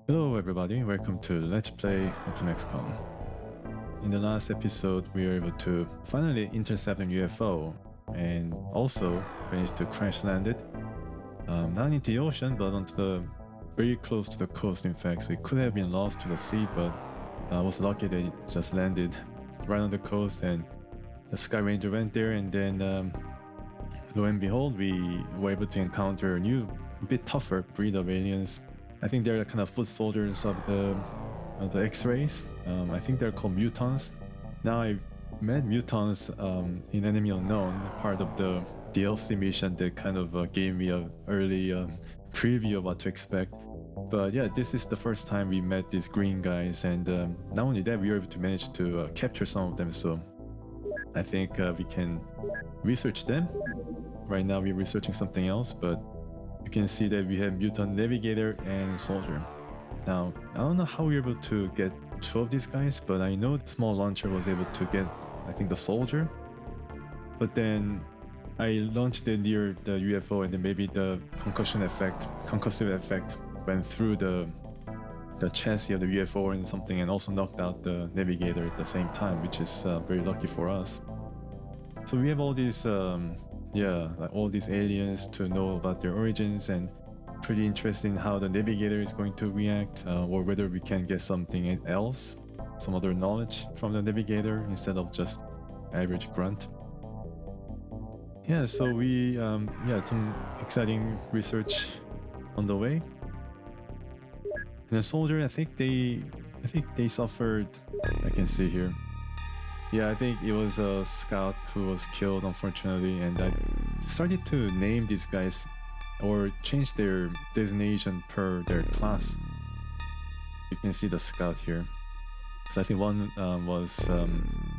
Hello everybody, welcome to Let's Play OpenXCom. In the last episode we were able to finally intercept a UFO and also managed to crash land it. Not into the ocean but onto the very close to the coast in fact, so it could have been lost to the sea, but I was lucky that it just landed right on the coast and the Sky Ranger went there, and then lo and behold we were able to encounter a new, bit tougher breed of aliens. I think they're kind of foot soldiers of the X-rays. I think they're called Mutons. Now I met Mutons in Enemy Unknown, part of the DLC mission that kind of gave me a early preview of what to expect. But yeah, this is the first time we met these green guys, and not only that, we were able to manage to capture some of them. So I think we can research them. Right now we're researching something else, but you can see that we have mutant navigator and soldier. Now, I don't know how we were able to get two of these guys, but I know the small launcher was able to get, I think, the soldier. But then I launched it near the UFO, and then maybe the concussive effect went through the chassis of the UFO and something, and also knocked out the navigator at the same time, which is very lucky for us. So we have all these like all these aliens to know about their origins, and pretty interesting how the navigator is going to react, or whether we can get something else, some other knowledge from the navigator instead of just average grunt. Yeah, so we some exciting research on the way. And the soldier, I think they suffered, I can see here. Yeah, I think it was a scout who was killed, unfortunately, and I started to name these guys or change their designation per their class. You can see the scout here. So I think one was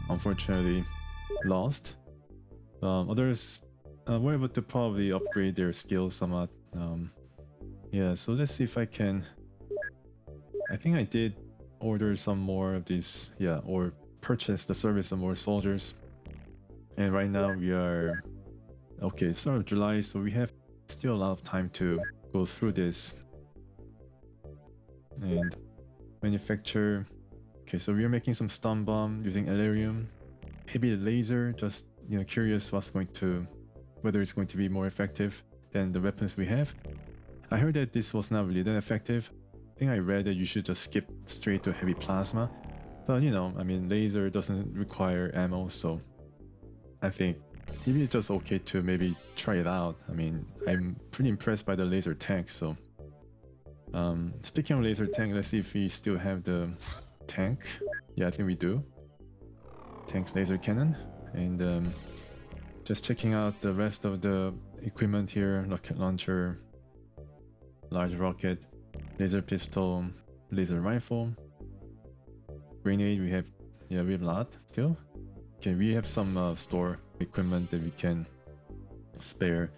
unfortunately lost. Others were able to probably upgrade their skills somewhat. Yeah, so let's see if I can. I think I did order some more of these, or purchase the service of more soldiers. And right now we are okay, it's start of July, so we have still a lot of time to go through this and manufacture. Okay, so we are making some stun bomb using Elerium, heavy laser, just curious whether it's going to be more effective than the weapons we have. I heard that this was not really that effective. I think I read that you should just skip straight to heavy plasma. But I mean, laser doesn't require ammo, so I think maybe it's just okay to maybe try it out. I mean, I'm pretty impressed by the laser tank, so... speaking of laser tank, let's see if we still have the tank. Yeah, I think we do. Tank laser cannon. And just checking out the rest of the equipment here. Rocket launcher, large rocket, laser pistol, laser rifle. Grenade, we have a lot still. Okay, we have some store equipment that we can spare.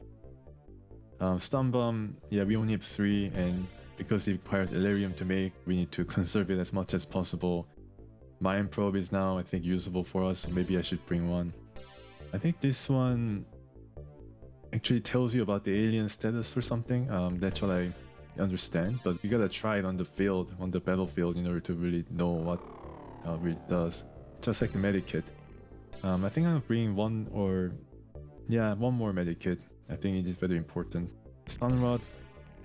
Stun bomb, we only have 3, and because it requires Elerium to make, we need to conserve it as much as possible. Mind probe is now, I think, usable for us, so maybe I should bring one. I think this one actually tells you about the alien status or something. That's what I understand, but you gotta try it on the battlefield, in order to really know what really does. Just like a medikit. I think I'm bringing one more medikit. I think it is very important. Stun rod,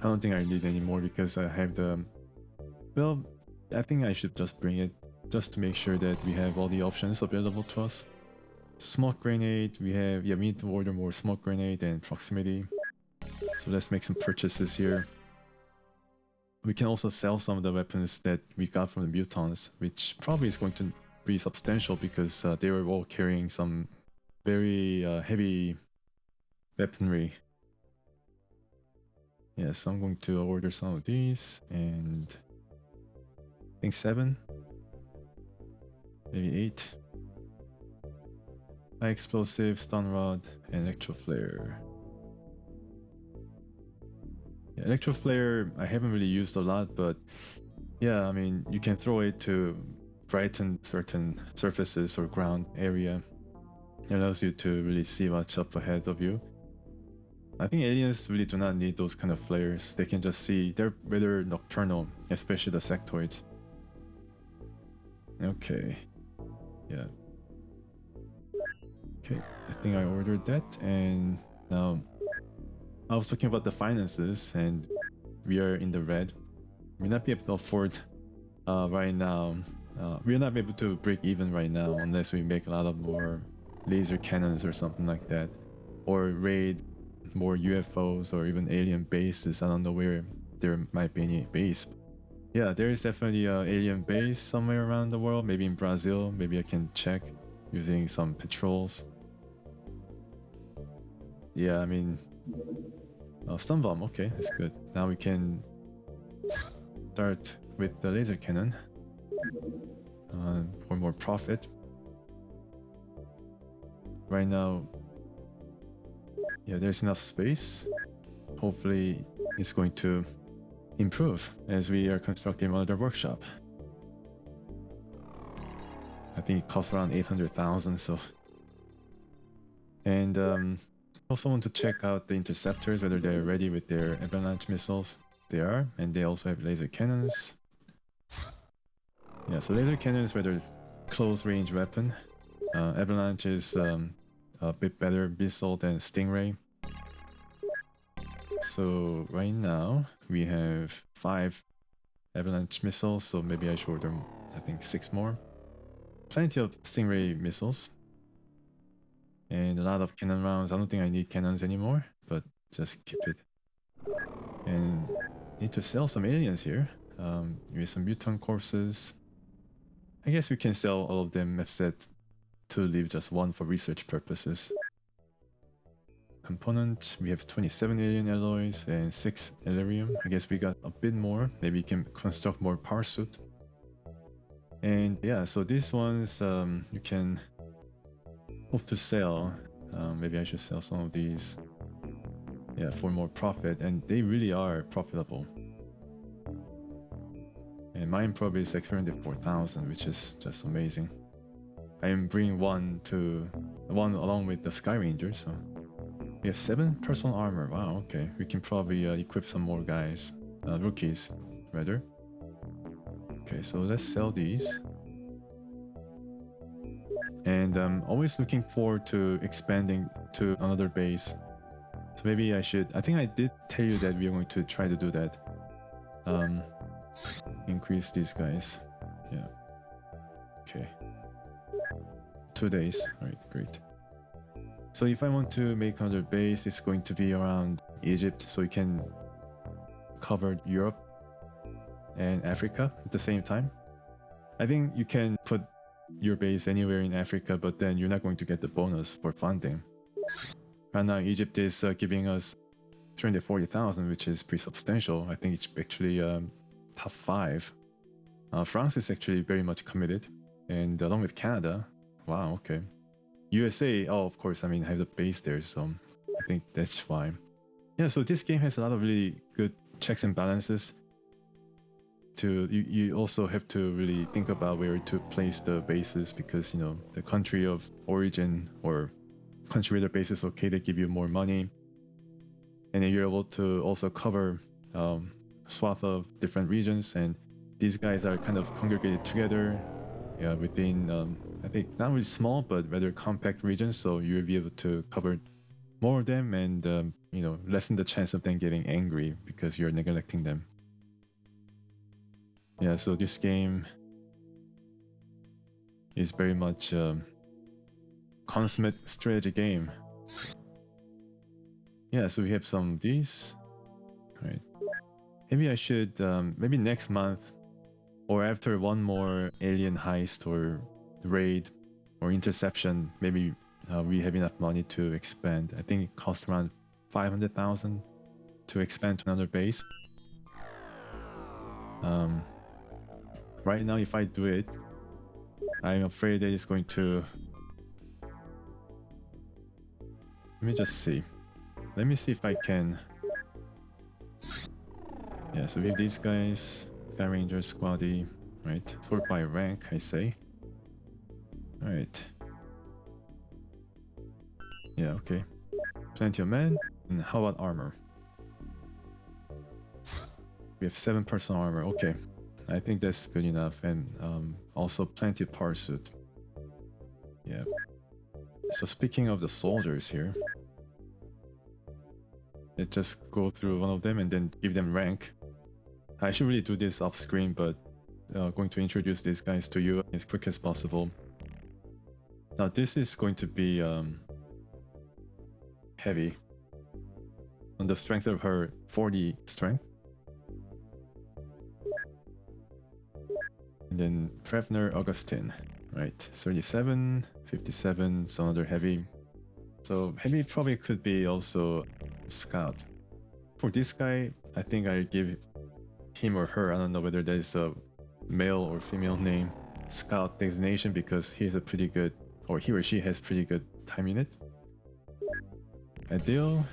I don't think I need anymore because I have the... Well, I think I should just bring it just to make sure that we have all the options available to us. Smoke grenade, we need to order more smoke grenade and proximity. So let's make some purchases here. We can also sell some of the weapons that we got from the Mutons, which probably is going to be substantial because they were all carrying some very heavy weaponry. Yeah, so I'm going to order some of these, and I think 7, maybe 8. High explosive, stun rod, and electro flare. Yeah, electro flare I haven't really used a lot, but yeah, I mean, you can throw it to brighten certain surfaces or ground area. It allows you to really see what's up ahead of you. I think aliens really do not need those kind of flares. They can just see. They're rather nocturnal, especially the sectoids. Okay. Yeah. Okay, I think I ordered that, and now I was talking about the finances, and we are in the red. We'll not be able to afford right now. We'll not be able to break even right now unless we make a lot of more laser cannons or something like that, or raid more UFOs or even alien bases. I don't know where there might be any base. Yeah, there is definitely an alien base somewhere around the world, maybe in Brazil. Maybe I can check using some patrols. Yeah, I mean, stun bomb, okay, that's good. Now we can start with the laser cannon for more profit. Right now, yeah, there's enough space. Hopefully it's going to improve as we are constructing another workshop. I think it costs around 800,000, so. And also want to check out the interceptors, whether they're ready with their avalanche missiles. They are, and they also have laser cannons. Yeah, so laser cannon is rather close range weapon. Avalanche is a bit better missile than Stingray. So right now we have 5 avalanche missiles, so maybe I should order, I think, 6 more. Plenty of Stingray missiles. And a lot of cannon rounds. I don't think I need cannons anymore, but just keep it. And need to sell some aliens here. With some mutant corpses. I guess we can sell all of them instead to leave just one for research purposes. Component, we have 27 alien alloys and 6 Elerium. I guess we got a bit more. Maybe we can construct more power suit. And yeah, so these ones you can hope to sell. Maybe I should sell some of these, yeah, for more profit, and they really are profitable. And mine probably is 604,000, which is just amazing. I am bringing one along with the Sky Ranger, so we have 7 personal armor. Wow, okay, we can probably equip some more guys, rookies rather. Okay, so let's sell these. And I'm always looking forward to expanding to another base. So maybe I should, I think I did tell you that we are going to try to do that. Increase these guys. Yeah. Okay. 2 days. Alright, great. So if I want to make another base, it's going to be around Egypt, so you can cover Europe and Africa at the same time. I think you can put your base anywhere in Africa, but then you're not going to get the bonus for funding. Right now, Egypt is giving us 340,000, which is pretty substantial. I think it's actually top 5. France is actually very much committed, and along with Canada. Wow, okay. USA, oh, of course, I mean, I have the base there, so I think that's fine. Yeah, so this game has a lot of really good checks and balances. You also have to really think about where to place the bases, because, you know, the country of origin or country where the base is located give you more money, and then you're able to also cover swath of different regions, and these guys are kind of congregated together within I think not really small but rather compact regions, so you'll be able to cover more of them and you know, lessen the chance of them getting angry because you're neglecting them. Yeah, so this game is very much consummate strategy game. Yeah, so we have some of these. Right. Maybe I should, maybe next month or after one more alien heist or raid or interception, maybe we have enough money to expand. I think it costs around 500,000 to expand to another base. Right now, if I do it, I'm afraid that it's going to... Let me just see. Let me see if I can... Yeah, so we have these guys, Sky Ranger, Squaddy, right? Sort by rank, I say. Alright. Yeah, okay. Plenty of men. And how about armor? We have 7 personal armor. Okay, I think that's good enough. And also plenty of power suit. Yeah. So speaking of the soldiers here, let's just go through one of them and then give them rank. I should really do this off screen, but going to introduce these guys to you as quick as possible. Now this is going to be heavy. On the strength of her 40 strength. And then Prevner Augustine, right? 37, 57, some other heavy. So heavy probably could be also scout. For this guy, I think I give him or her, I don't know whether there's a male or female name, scout designation, because he's a pretty good, or he or she has pretty good time unit. Ideal,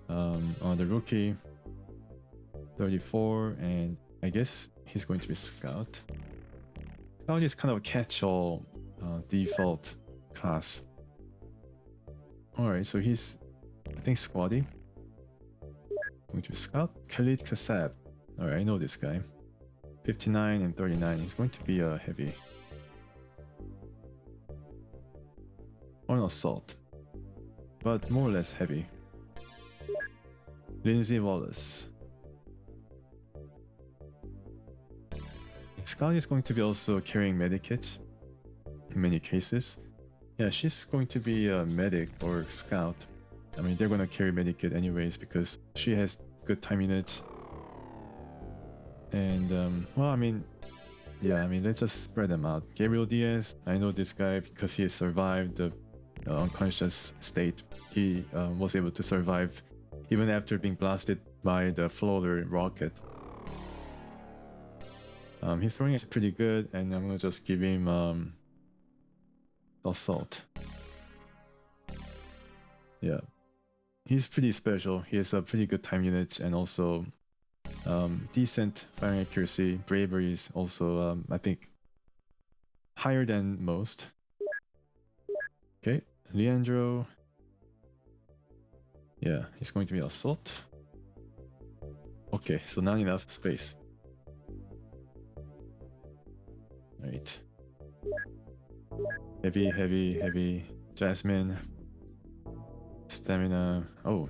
on the rookie, 34, and I guess he's going to be scout. Scout is kind of a catch-all default class. Alright, so he's, I think, squaddy. Going to be scout. Khalid Kassab. Alright, I know this guy. 59 and 39. He's going to be a heavy. Or an assault. But more or less heavy. Lindsay Wallace. Scout is going to be also carrying medikit in many cases. Yeah, she's going to be a medic or scout. I mean, they're going to carry medikit anyways because she has good time units. And, well, I mean, yeah, I mean, let's just spread them out. Gabriel Diaz, I know this guy because he has survived the unconscious state. He was able to survive even after being blasted by the floater rocket. His throwing is pretty good, and I'm gonna just give him assault. Yeah, he's pretty special. He has a pretty good time unit and also decent firing accuracy. Bravery is also, I think, higher than most. Okay, Leandro. Yeah, he's going to be assault. Okay, so not enough space. Right. Heavy, heavy, heavy. Jasmine. Stamina. Oh,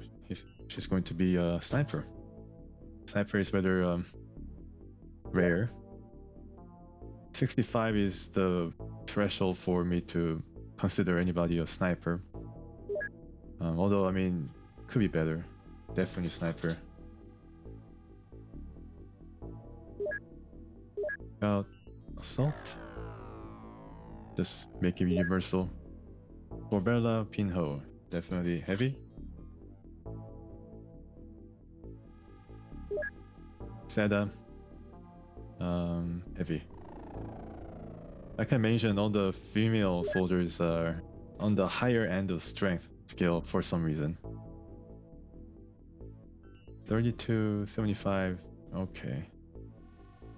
she's going to be a sniper. Sniper is rather rare. 65 is the threshold for me to consider anybody a sniper. Although, I mean, could be better. Definitely sniper. About assault. Just make it universal. Florbela, Pinho. Definitely heavy. Seda. Heavy. Like I mentioned, all the female soldiers are on the higher end of strength scale for some reason. 32, 75. Okay.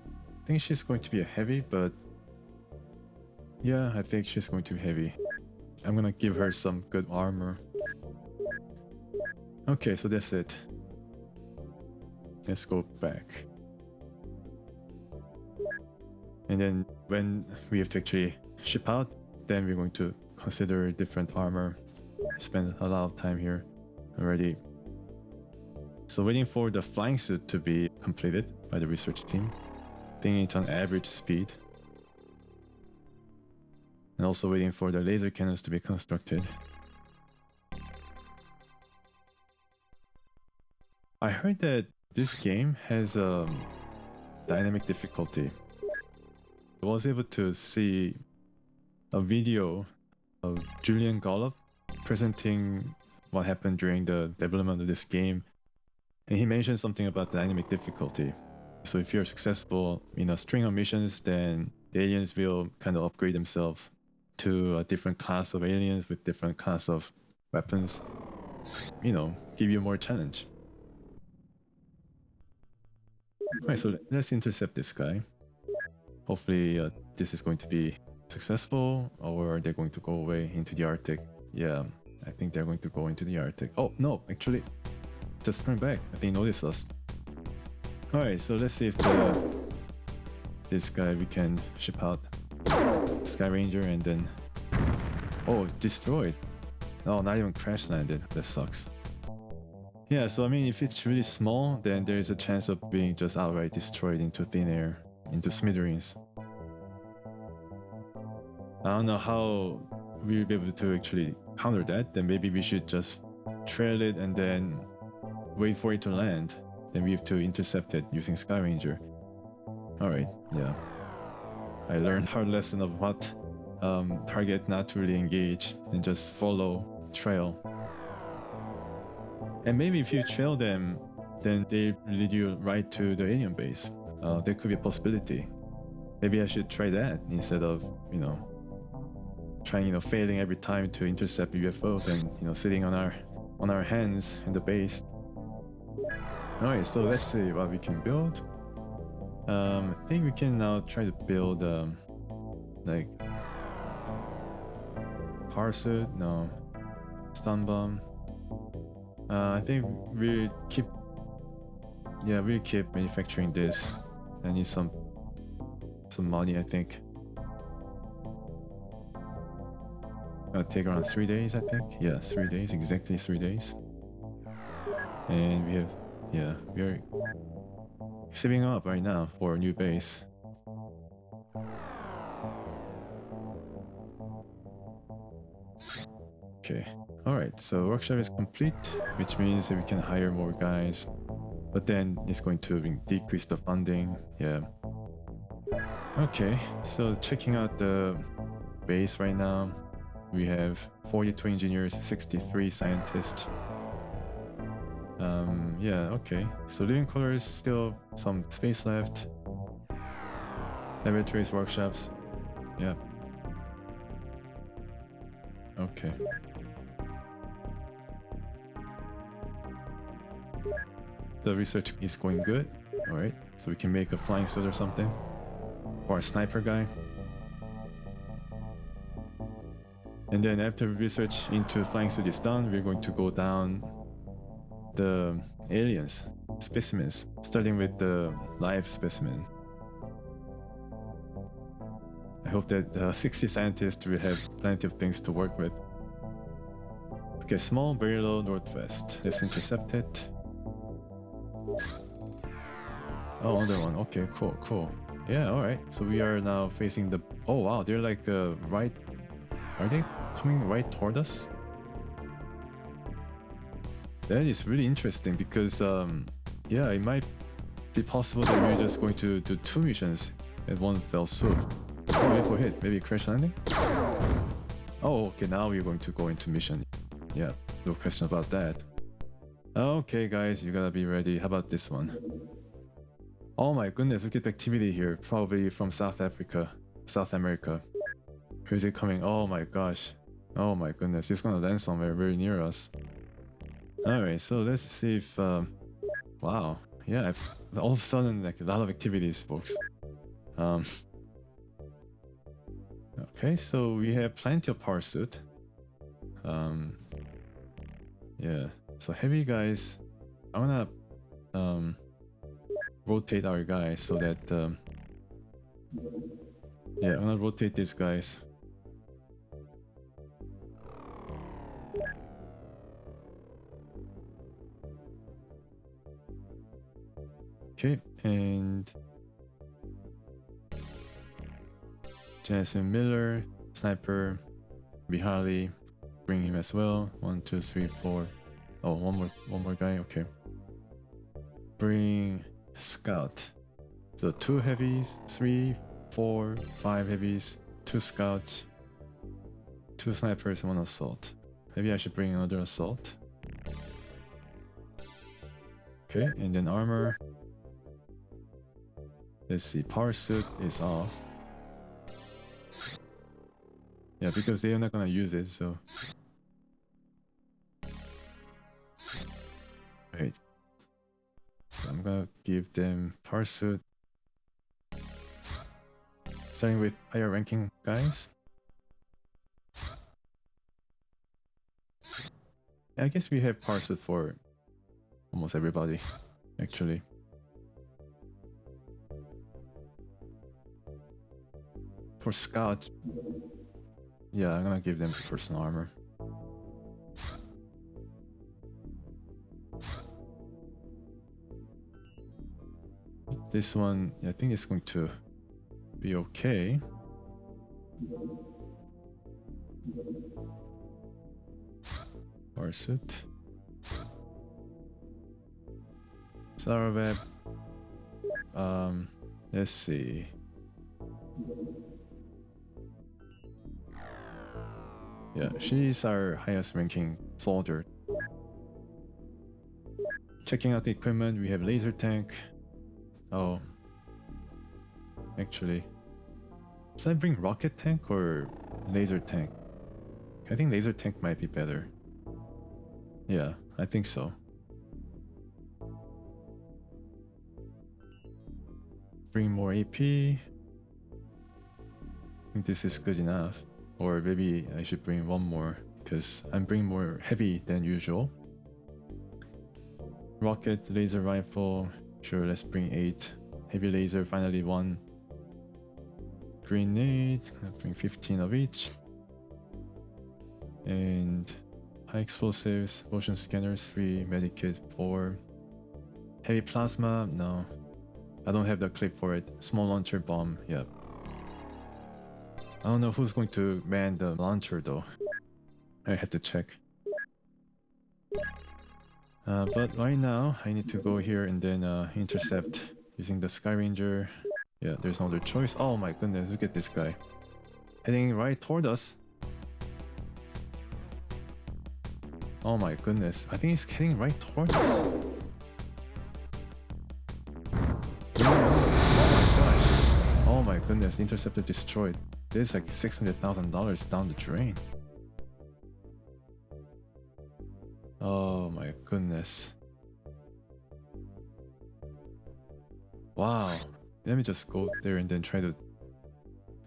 I think she's going to be a heavy, but yeah, I think she's going to be heavy. I'm gonna give her some good armor. Okay, so that's it. Let's go back. And then when we have to actually ship out, then we're going to consider different armor. Spend a lot of time here already. So waiting for the flying suit to be completed by the research team. Thinking it's on average speed. And also waiting for the laser cannons to be constructed. I heard that this game has dynamic difficulty. I was able to see a video of Julian Gollop presenting what happened during the development of this game, and he mentioned something about dynamic difficulty. So if you're successful in a string of missions, then the aliens will kind of upgrade themselves to a different class of aliens with different class of weapons, you know, give you more challenge. Alright, so let's intercept this guy. Hopefully this is going to be successful, or are they going to go away into the Arctic? Yeah, I think they're going to go into the Arctic. Oh, no, actually, just sprang back. I think he noticed us. Alright, so let's see if this guy we can ship out. Sky Ranger, and then... Oh, destroyed. Oh, not even crash landed. That sucks. Yeah, so I mean, if it's really small, then there's a chance of being just outright destroyed into thin air, into smithereens. I don't know how we'll be able to actually counter that. Then maybe we should just trail it and then wait for it to land. Then we have to intercept it using Sky Ranger. Alright, yeah. I learned hard lesson of what target not to really engage and just follow trail. And maybe if you trail them, then they lead you right to the alien base. There could be a possibility. Maybe I should try that instead of, trying, failing every time to intercept UFOs and, sitting on our hands in the base. Alright, so let's see what we can build. I think we can now try to build like power suit. No, stun bomb. I think we'll keep manufacturing this. I need some money, I think. Gonna take around 3 days, I think. Yeah, 3 days, exactly 3 days. And we are saving up right now for a new base. Okay, alright, so workshop is complete, which means that we can hire more guys, but then it's going to decrease the funding. Yeah. Okay, so checking out the base right now, we have 42 engineers, 63 scientists. Yeah, okay. So living quarters, still some space left. Laboratories, workshops. Yeah. Okay. The research is going good. Alright, so we can make a flying suit or something. Or a sniper guy. And then after research into flying suit is done, we're going to go down the aliens, specimens, starting with the live specimen. I hope that 60 scientists will have plenty of things to work with. Okay, small, very low, northwest. Let's intercept it. Oh, another one. Okay, cool. Yeah, alright. So we are now facing the... Oh wow, they're like right... Are they coming right toward us? That is really interesting because, yeah, it might be possible that we're just going to do 2 missions at one fell swoop. Oh, info hit. Maybe crash landing? Oh, okay, now we're going to go into mission. Yeah, no question about that. Okay, guys, you gotta be ready. How about this one? Oh my goodness, look at the activity here. Probably from South America. Where's it coming? Oh my gosh. Oh my goodness, it's gonna land somewhere very near us. Alright, so let's see if... wow. Yeah, all of a sudden, like a lot of activities, folks. Okay, so we have plenty of power suit. Yeah, so heavy guys, I wanna rotate our guys so that yeah, I'm gonna rotate these guys. Okay, and Jason Miller, sniper, Bihali, bring him as well. 1, 2, 3, 4. Oh, one more guy. Okay. Bring scout. So 2 heavies, 3, 4, 5 heavies, 2 scouts, 2 snipers, 1 assault. Maybe I should bring another assault. Okay, and then armor. Let's see, power suit is off. Yeah, because they are not gonna use it, so. Wait. So I'm gonna give them power suit. Starting with higher ranking guys. I guess we have power suit for almost everybody, actually. For scout, yeah, I'm gonna give them personal armor. This one, I think it's going to be okay. Power suit. Sour web. Let's see. Yeah, she's our highest ranking soldier. Checking out the equipment, we have laser tank. Oh, actually, should I bring rocket tank or laser tank? I think laser tank might be better. Yeah, I think so. Bring more AP. I think this is good enough. Or maybe I should bring one more because I'm bringing more heavy than usual. Rocket, laser rifle. Sure, let's bring 8. Heavy laser, finally 1. Grenade, I'll bring 15 of each. And high explosives, motion scanners 3, medikit 4. Heavy plasma, no. I don't have the clip for it. Small launcher bomb, yeah. I don't know who's going to man the launcher though. I have to check. But right now, I need to go here and then intercept using the Sky Ranger. Yeah, there's no other choice. Oh my goodness, look at this guy. Heading right toward us. Oh my goodness, I think he's heading right toward us. Oh my goodness, interceptor destroyed. This is like $600,000 down the drain. Oh my goodness. Wow. Let me just go there and then try to...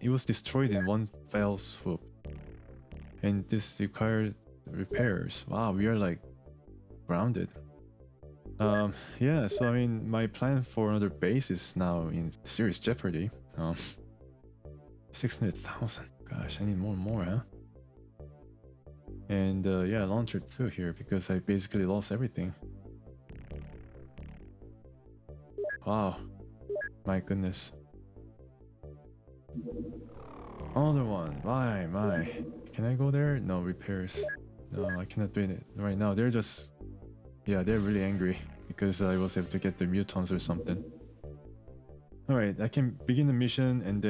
It was destroyed in one fell swoop. And this required repairs. Wow, we are like grounded. Yeah, so I mean, my plan for another base is now in serious jeopardy. 600,000. Gosh, I need more and more, huh? And yeah, launcher too here because I basically lost everything. Wow, my goodness. Another one. My. Can I go there? No, repairs. No, I cannot do it right now. They're just... Yeah, they're really angry because I was able to get the Mutons or something. Alright, I can begin the mission and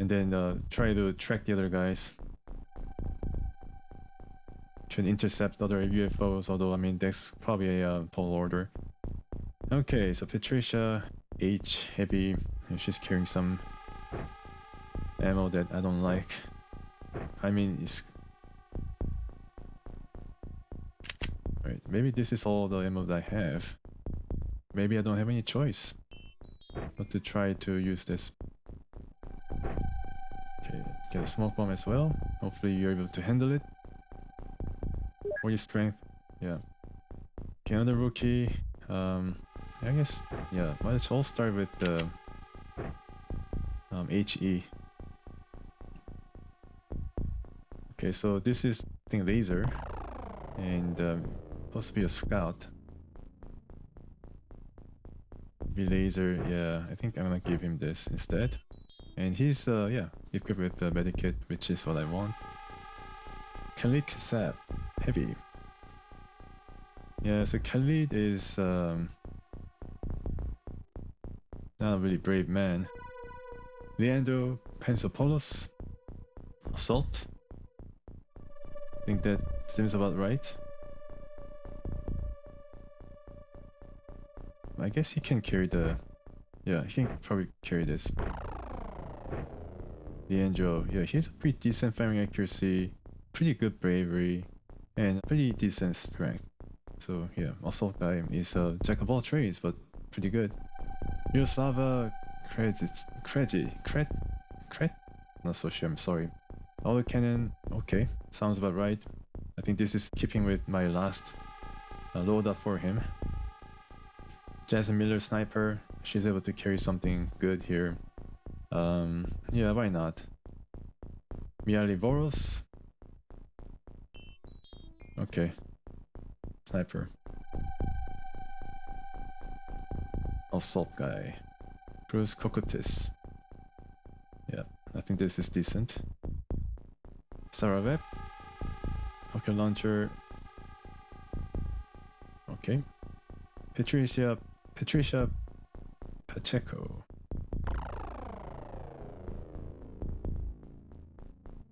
then try to track the other guys. Try to intercept other UFOs, although I mean that's probably a tall order. Okay, so Patricia, H, heavy, and she's carrying some ammo that I don't like. I mean, it's... Alright, maybe this is all the ammo that I have. Maybe I don't have any choice but to try to use this. Okay, get a smoke bomb as well. Hopefully you're able to handle it. Or your strength, yeah. Okay, another rookie. I guess, yeah, let's all start with the HE. Okay, so this is, I think, laser. And supposed to be a scout. Be laser, yeah, I think I'm gonna give him this instead. And he's, yeah, equipped with the medikit, which is what I want. Khalid Kassab, heavy. Yeah, so Khalid is not a really brave man. Leandro Pensopoulos, assault. I think that seems about right. I guess he can carry the... Yeah, he can probably carry this. Leandro, yeah, he has a pretty decent firing accuracy, pretty good bravery, and pretty decent strength. So yeah, assault guy is a jack of all trades, but pretty good. Miroslava Krejci, not so sure, I'm sorry. Autocannon, okay, sounds about right. I think this is keeping with my last load up for him. Jasmine Miller sniper. She's able to carry something good here. Yeah, why not? Miali Voros. Okay. Sniper. Assault guy. Cruz Cocotis. Yeah, I think this is decent. Saravep. Okay, launcher. Okay. Patricia Pacheco.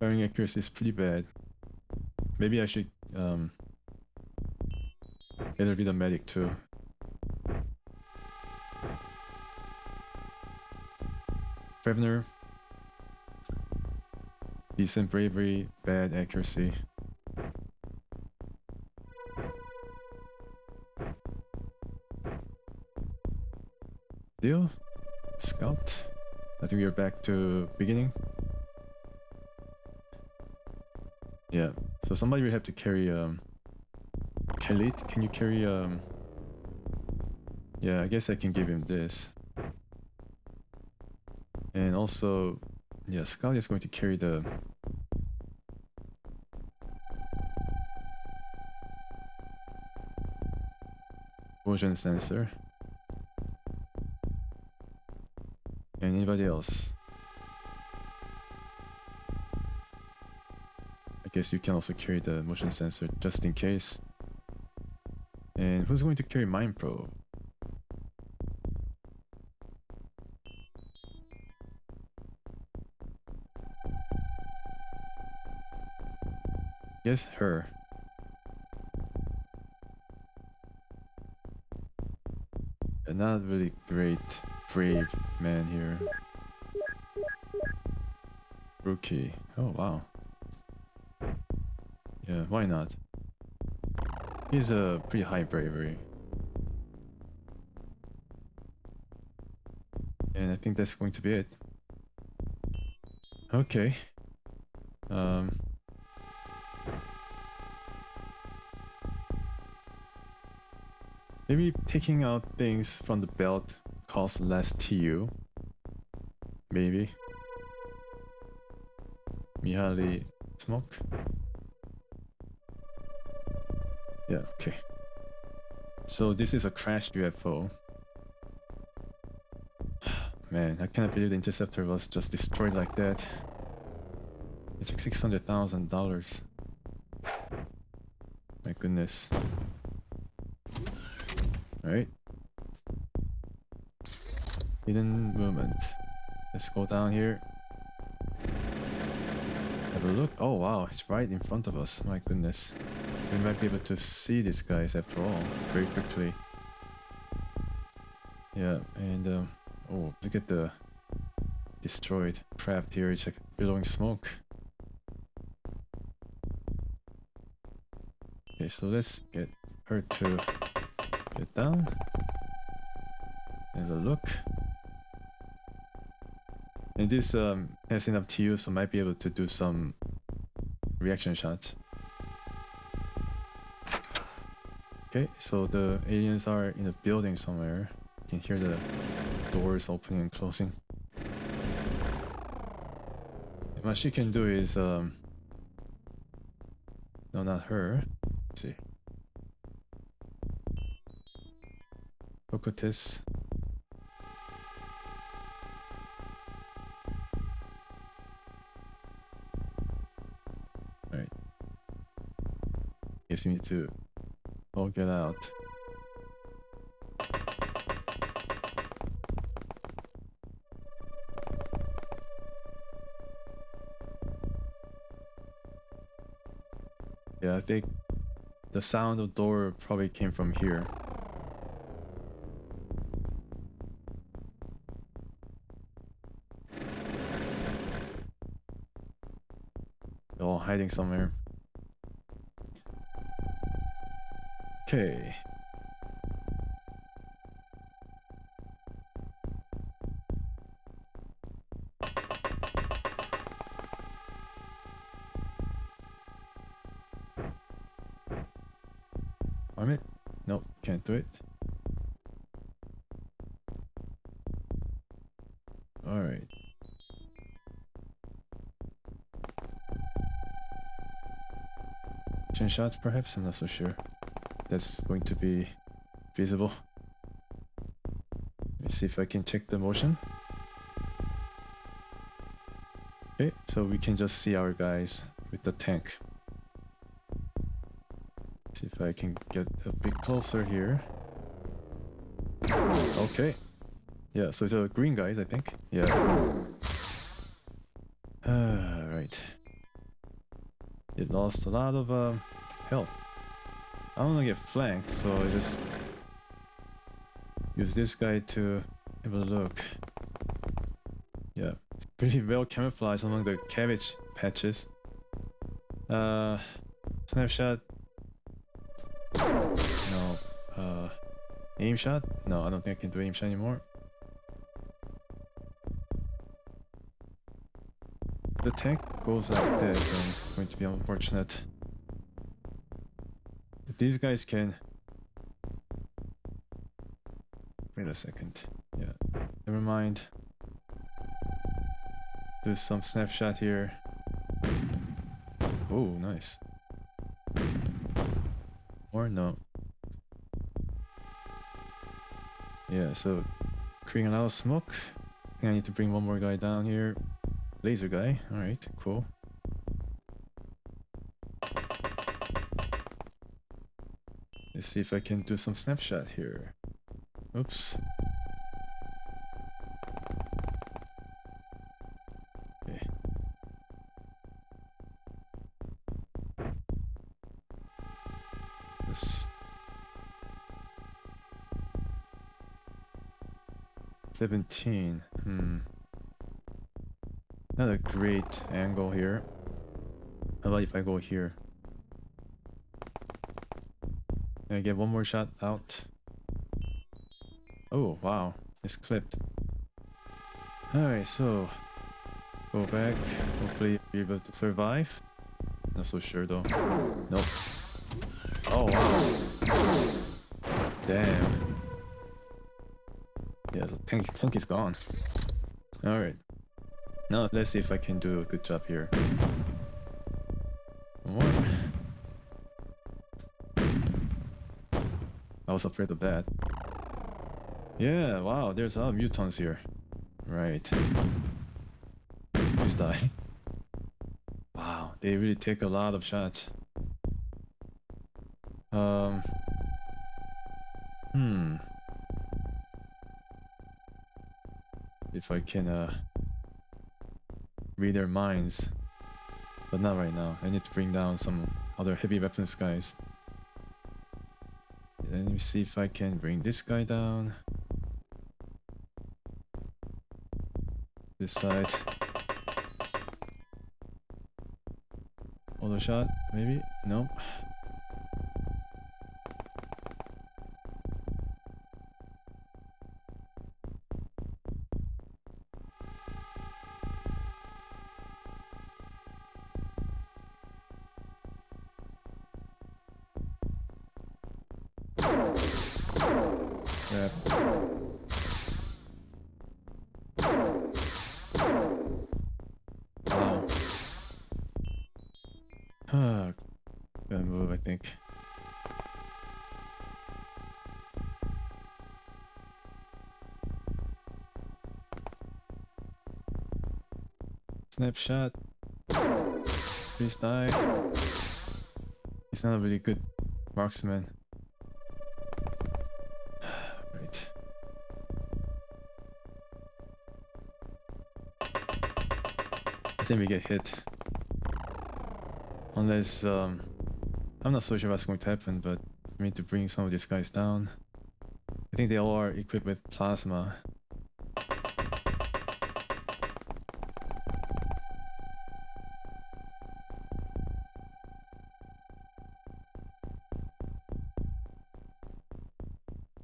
Firing accuracy is pretty bad. Maybe I should get her be the medic too. Prevner. Decent bravery, bad accuracy. Deal? Scout? I think we are back to beginning. Yeah, so somebody will have to carry Khalid, can you carry yeah, I guess I can give him this. And also, yeah, Scout is going to carry the motion sensor. And anybody else? I guess you can also carry the motion sensor just in case. And who's going to carry Mind Probe? Yes, her. Not really great brave man here. Rookie. Oh wow. Yeah, why not? He's a pretty high bravery. And I think that's going to be it. Okay. Maybe taking out things from the belt costs less TU. Maybe. Mihaly smoke. Yeah, okay. So this is a crashed UFO. Man, I cannot believe the interceptor was just destroyed like that. It took $600,000. My goodness. Alright. Hidden movement. Let's go down here. Have a look. Oh wow, it's right in front of us. My goodness. We might be able to see these guys after all, very quickly. Yeah, and oh, look at the destroyed craft here. It's like billowing smoke. Okay, so let's get her to get down. Have a look. And this has enough TU, so might be able to do some reaction shots. Okay, so the aliens are in a building somewhere. You can hear the doors opening and closing. And what she can do is no, not her. Let's see. Cocotis. Alright. Guess you need to all get out. Yeah, I think the sound of the door probably came from here. They're all hiding somewhere. Okay. Arm it. can't do it. Alright. Chin shot perhaps? I'm not so sure. That's going to be feasible. Let me see if I can check the motion. Okay, so we can just see our guys with the tank. See if I can get a bit closer here. Okay. Yeah, so the green guys, I think. Yeah. Right. It lost a lot of health. I don't want to get flanked, so I just use this guy to have a look. Yeah, pretty well camouflaged among the cabbage patches. Snapshot. No. Aim shot? No, I don't think I can do aim shot anymore. The tank goes like that, then going to be unfortunate. If these guys can... Wait a second. Yeah, never mind. Do some snapshot here. Oh, nice. Or no. Yeah, so creating a lot of smoke. I think I need to bring one more guy down here. Laser guy. Alright, cool. Let's see if I can do some snapshot here. Oops. Okay. This 17. Not a great angle here. How about if I go here? Can I get one more shot out? Oh, wow. It's clipped. Alright, so... Go back. Hopefully be able to survive. Not so sure though. Nope. Oh, wow. Damn. Yeah, the tank is gone. Alright. Now let's see if I can do a good job here. More. I was afraid of that. Yeah, wow, there's a lot of mutons here. Right. Please die. Wow, they really take a lot of shots. If I can read their minds. But not right now. I need to bring down some other heavy weapons guys. Let me see if I can bring this guy down. This side. Auto shot, maybe? Nope. Crap. Wow. Gotta move, I think. Snapshot. Please die. He's not a really good marksman. Right. I think we get hit. Unless, I'm not so sure what's going to happen, but we need to bring some of these guys down. I think they all are equipped with plasma.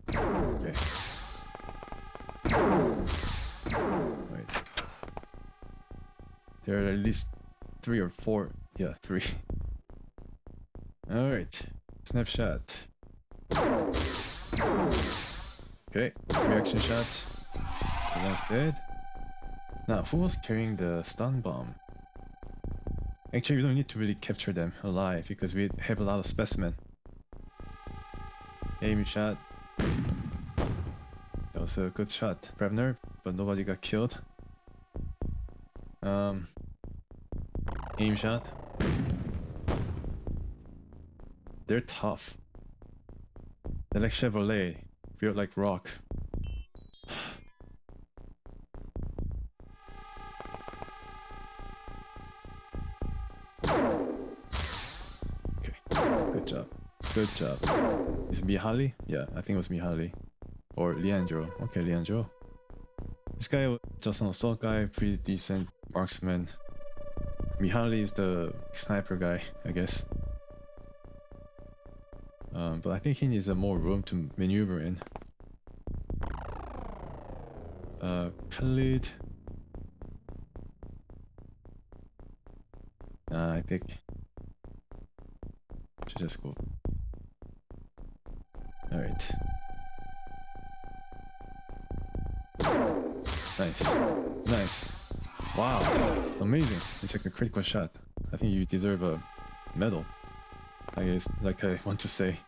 Okay. Right. There are at least 3 or 4. Yeah, 3. Alright. Snapshot. Okay, reaction shot. One's dead. Now, who was carrying the stun bomb? Actually, we don't need to really capture them alive because we have a lot of specimen. Aim shot. That was a good shot, Brevner, but nobody got killed. Aim shot. They're tough. They're like Chevrolet, built like rock. Okay, good job. Good job. Is it Mihaly? Yeah, I think it was Mihaly. Or Leandro. Okay, Leandro. This guy was just an assault guy, pretty decent marksman. Mihaly is the sniper guy, I guess. But I think he needs more room to maneuver in. Khalid. I think should just go. Alright. Nice. Nice. Wow. Amazing. It's like a critical shot. I think you deserve a medal, I guess, like I want to say.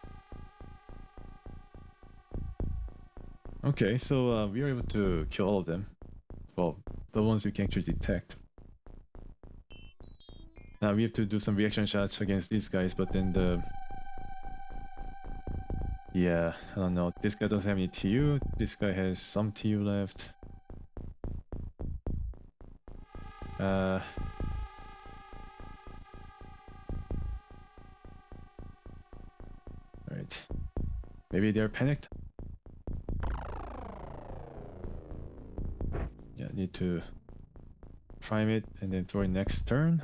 Okay, so we are able to kill all of them. Well, the ones we can actually detect. Now we have to do some reaction shots against these guys, but then the... Yeah, I don't know. This guy doesn't have any TU. This guy has some TU left. Alright. Maybe they're panicked? Yeah, need to prime it and then throw it next turn.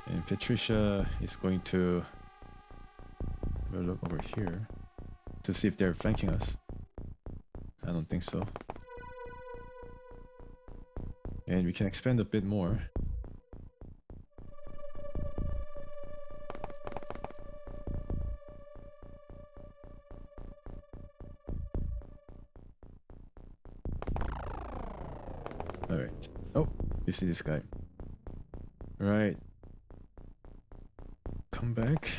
And Patricia is going to have a look over here to see if they're flanking us. I don't think so. And we can expand a bit more. Alright. Oh, you see this guy. Right. Come back.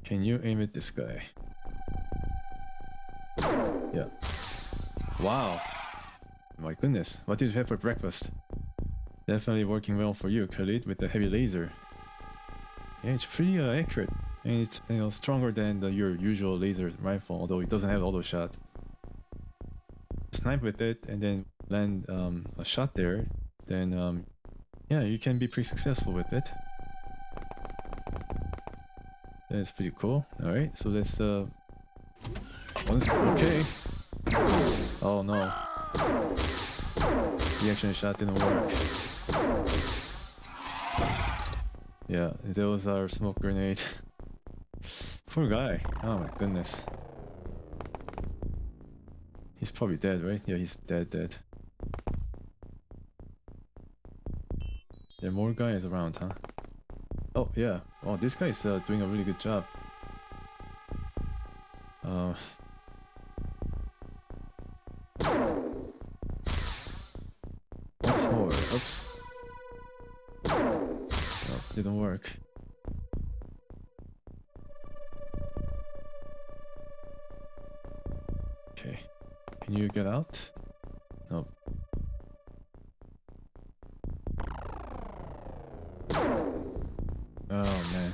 Can you aim at this guy? Yeah. Wow. My goodness. What did you have for breakfast? Definitely working well for you, Khalid, with the heavy laser. Yeah, it's pretty accurate. And it's, you know, stronger than your usual laser rifle, although it doesn't have auto shot. Snipe with it and then land a shot there, then yeah, you can be pretty successful with it. That's pretty cool. Alright, so let's okay. Oh no. Reaction shot didn't work. Yeah, that was our smoke grenade. Poor guy. Oh my goodness. He's probably dead, right? Yeah, he's dead. There are more guys around, huh? Oh, yeah. Oh, this guy is doing a really good job. Once more. Oops. Oh, didn't work. Okay. Can you get out? Nope. Oh man.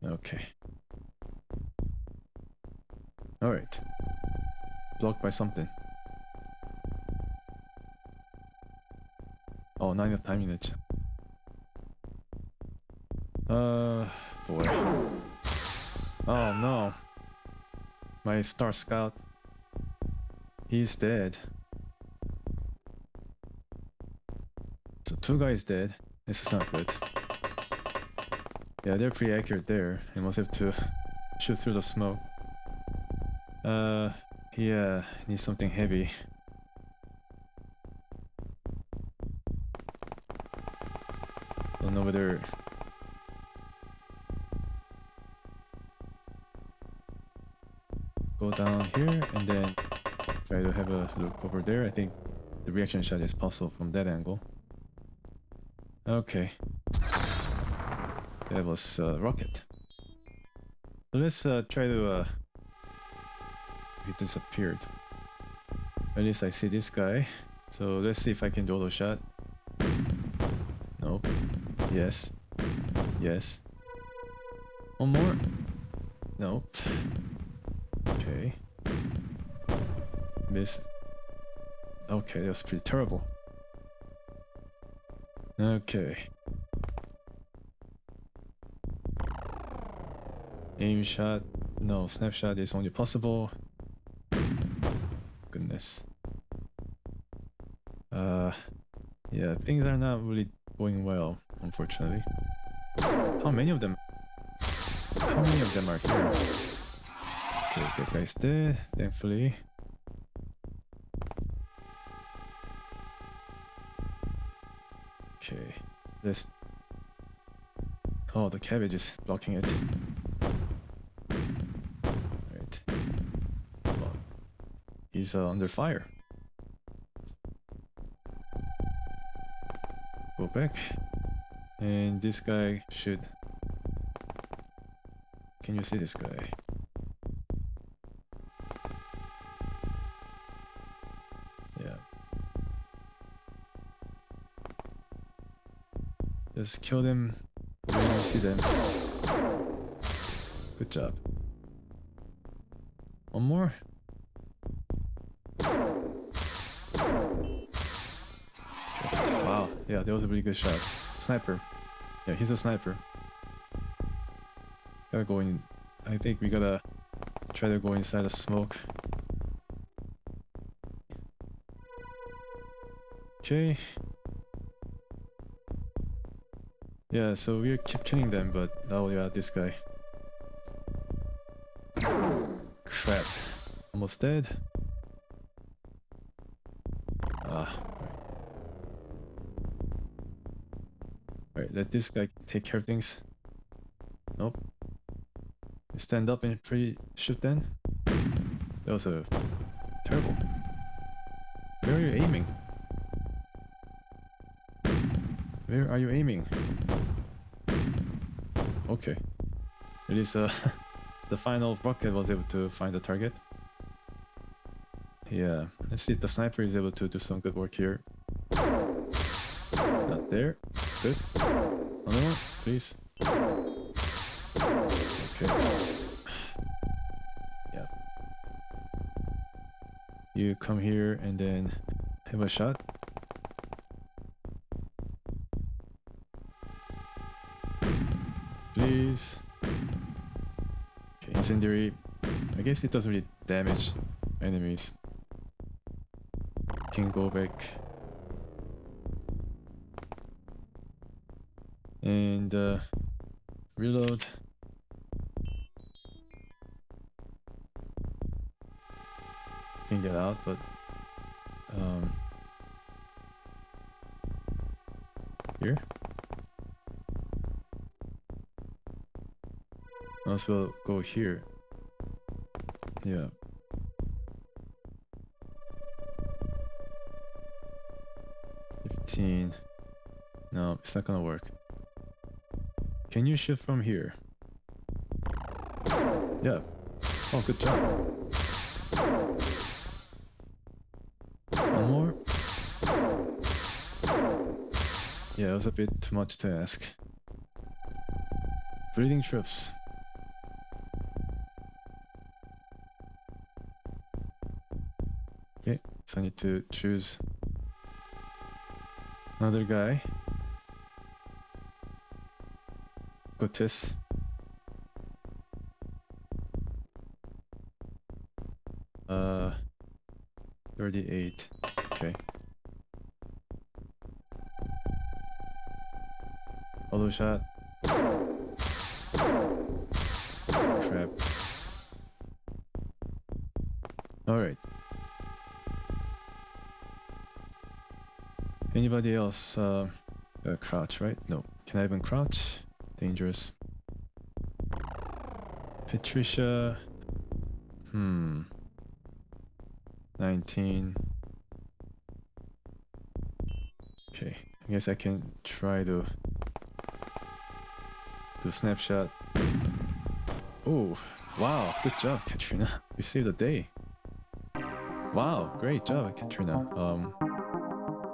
Okay. Alright. Blocked by something. Oh, 9 minutes. Boy. Oh no. My star scout. He's dead. So 2 guys dead. This is not good. Yeah, they're pretty accurate there. I must have to shoot through the smoke. Can Yeah, need something heavy. Don't know whether... Go down here and then try to have a look over there. I think the reaction shot is possible from that angle. Okay. That was rocket. So let's try to... He disappeared. At least I see this guy. So let's see if I can do auto shot. Nope. Yes. Yes. One more. Nope. Okay. Miss. Okay, that was pretty terrible. Okay. Aim shot. No, snapshot is only possible. Goodness. Yeah, things are not really going well, unfortunately. How many of them? How many of them are here? Okay, that guy's dead, thankfully. Okay, let's... Oh, the cabbage is blocking it. Right. Oh, he's under fire. Go back. And this guy should... Can you see this guy? Yeah. Just kill them when you see them. Good job. One more. Wow, yeah, that was a really good shot. Sniper. Yeah, he's a sniper. Gotta go in. I think we gotta try to go inside the smoke. Okay. Yeah, so we keep killing them, but oh yeah, this guy. Crap. Almost dead. Ah. Alright, let this guy take care of things. Nope. Stand up and shoot then. That was a terrible. Where are you aiming? Where are you aiming? Okay. At least the final rocket was able to find the target. Yeah, let's see if the sniper is able to do some good work here. Not there. Good. Another one, please. Okay. Yeah. You come here and then have a shot. Please. Okay, incendiary. I guess it doesn't really damage enemies. Can go back. And reload. Can get out, but here. Might as well go here. Yeah. No, it's not gonna work. Can you shoot from here? Yeah. Oh, good job. One more. Yeah, it was a bit too much to ask. Breeding troops. Okay, so I need to choose another guy. Otis. Uh, 38. Okay. Auto shot. Crap. All right. Anybody else? Crouch, right? No. Can I even crouch? Dangerous. Patricia. 19. Okay. I guess I can try to do snapshot. Oh, wow. Good job, Katrina. You saved the day. Wow, great job, Katrina.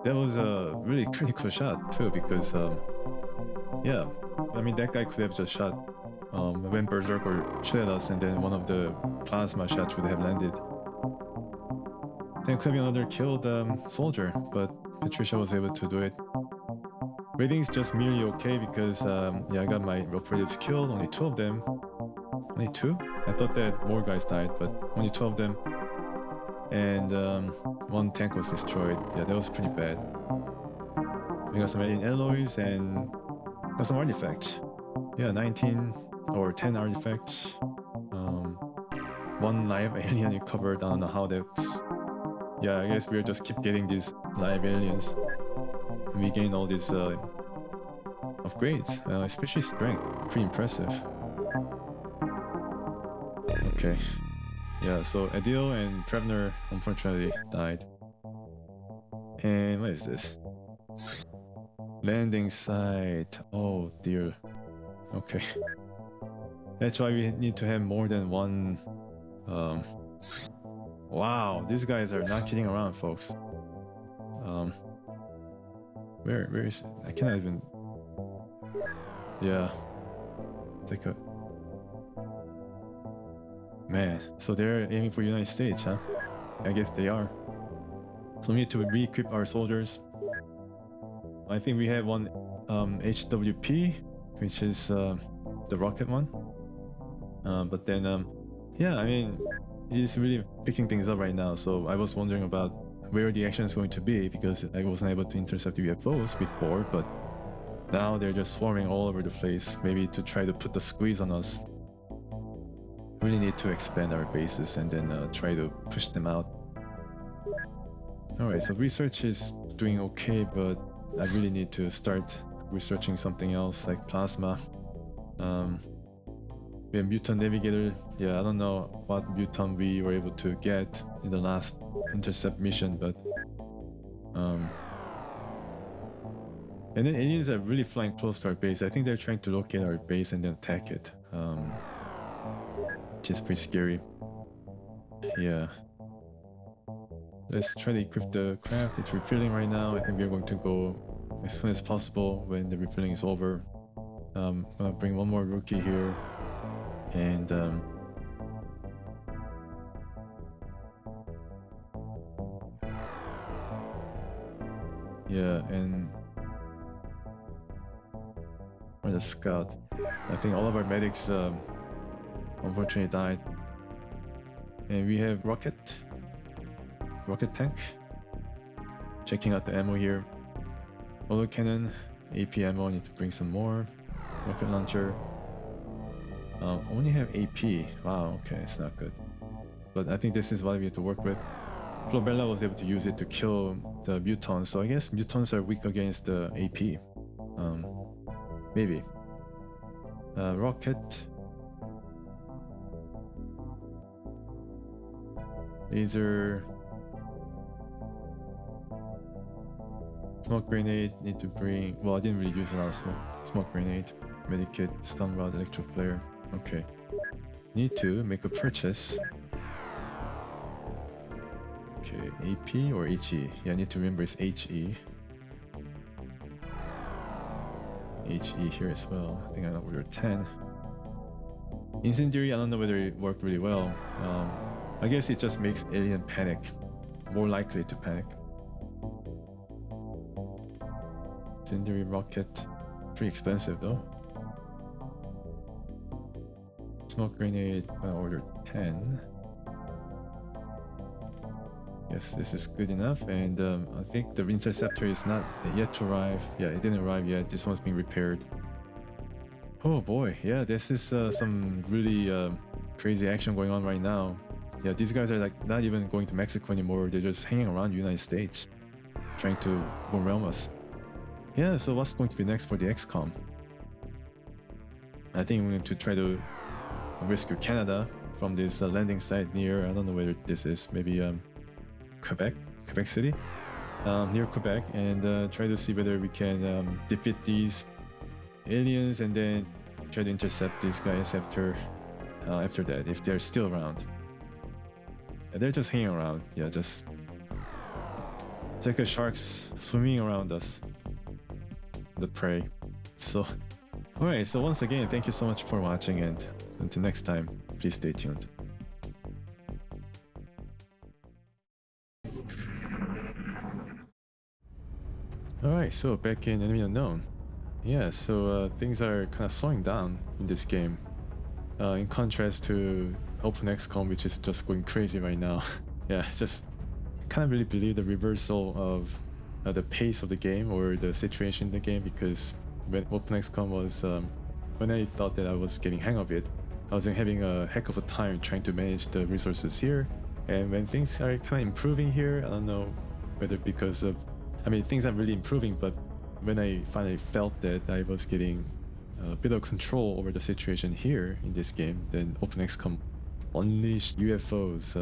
That was a really critical shot too, because yeah, I mean that guy could have just shot when Berserker shot at us, and then one of the plasma shots would have landed. Then could have been another killed soldier, but Patricia was able to do it. Rating's just merely okay because yeah, I got my operatives killed, only 2 of them. Only 2? I thought that more guys died, but only 2 of them. And 1 tank was destroyed. Yeah, that was pretty bad. We got some alien alloys and got some artifacts. Yeah, 19 or 10 artifacts. 1 live alien recovered. I don't know how that's... Yeah, I guess we'll just keep getting these live aliens. We gain all these upgrades, especially strength. Pretty impressive. Okay. Yeah, so Adil and Trevner unfortunately died. And what is this? Landing site. Oh dear. Okay. That's why we need to have more than 1. Wow, these guys are not kidding around, folks. Where is it? I cannot even... Yeah. Take a... Man, so they're aiming for United States, huh? I guess they are. So we need to re-equip our soldiers. I think we have 1 HWP, which is the rocket one. But then, yeah, I mean, it's really picking things up right now. So I was wondering about where the action is going to be, because I wasn't able to intercept UFOs before, but now they're just swarming all over the place, maybe to try to put the squeeze on us. Really need to expand our bases and then try to push them out. Alright, so research is doing okay, but I really need to start researching something else like plasma. We have Muton Navigator. Yeah, I don't know what Muton we were able to get in the last intercept mission, but and then aliens are really flying close to our base. I think they're trying to locate our base and then attack it, which is pretty scary. Yeah. Let's try to equip the craft. It's refilling right now. I think we're going to go as soon as possible when the refilling is over. I'm gonna bring 1 more rookie here. And yeah, and where's the scout? I think all of our medics unfortunately died. And we have rocket tank. Checking out the ammo here. Auto cannon, AP ammo. Need to bring some more. Rocket launcher. Only have AP. Wow, okay, it's not good. But I think this is what we have to work with. Florbela was able to use it to kill the Mutons, so I guess Mutons are weak against the AP. Maybe. Rocket. Laser. Smoke grenade, need to bring... Well, I didn't really use it on smoke grenade. Medikit, stun rod, electro flare. Okay. Need to make a purchase. Okay, AP or HE? Yeah, I need to remember it's HE. HE here as well. I think I ordered 10. Incendiary, I don't know whether it worked really well. I guess it just makes alien panic. More likely to panic. Incendiary rocket. Pretty expensive though. Smoke grenade, I ordered 10. Yes, this is good enough, and I think the interceptor is not yet to arrive. Yeah, it didn't arrive yet. This one's being repaired. Oh boy, yeah, this is some really crazy action going on right now. Yeah, these guys are like not even going to Mexico anymore. They're just hanging around the United States, trying to overwhelm us. Yeah, so what's going to be next for the XCOM? I think we're going to try to rescue Canada from this landing site near, I don't know whether this is, maybe Quebec City, near Quebec, and try to see whether we can defeat these aliens and then try to intercept these guys after that, if they're still around. And they're just hanging around. Yeah, just like a sharks swimming around us, the prey. So alright, so once again, thank you so much for watching, and until next time, please stay tuned. Alright, so back in Enemy Unknown. Yeah, so things are kind of slowing down in this game. In contrast to OpenXCom, which is just going crazy right now. Yeah, just can't really believe the reversal of the pace of the game or the situation in the game, because when OpenXCom was, when I thought that I was getting hang of it, I was having a heck of a time trying to manage the resources here. And when things are kind of improving here, I don't know whether because of, I mean, things are really improving, but when I finally felt that I was getting a bit of control over the situation here in this game, then OpenXCom unleashed UFOs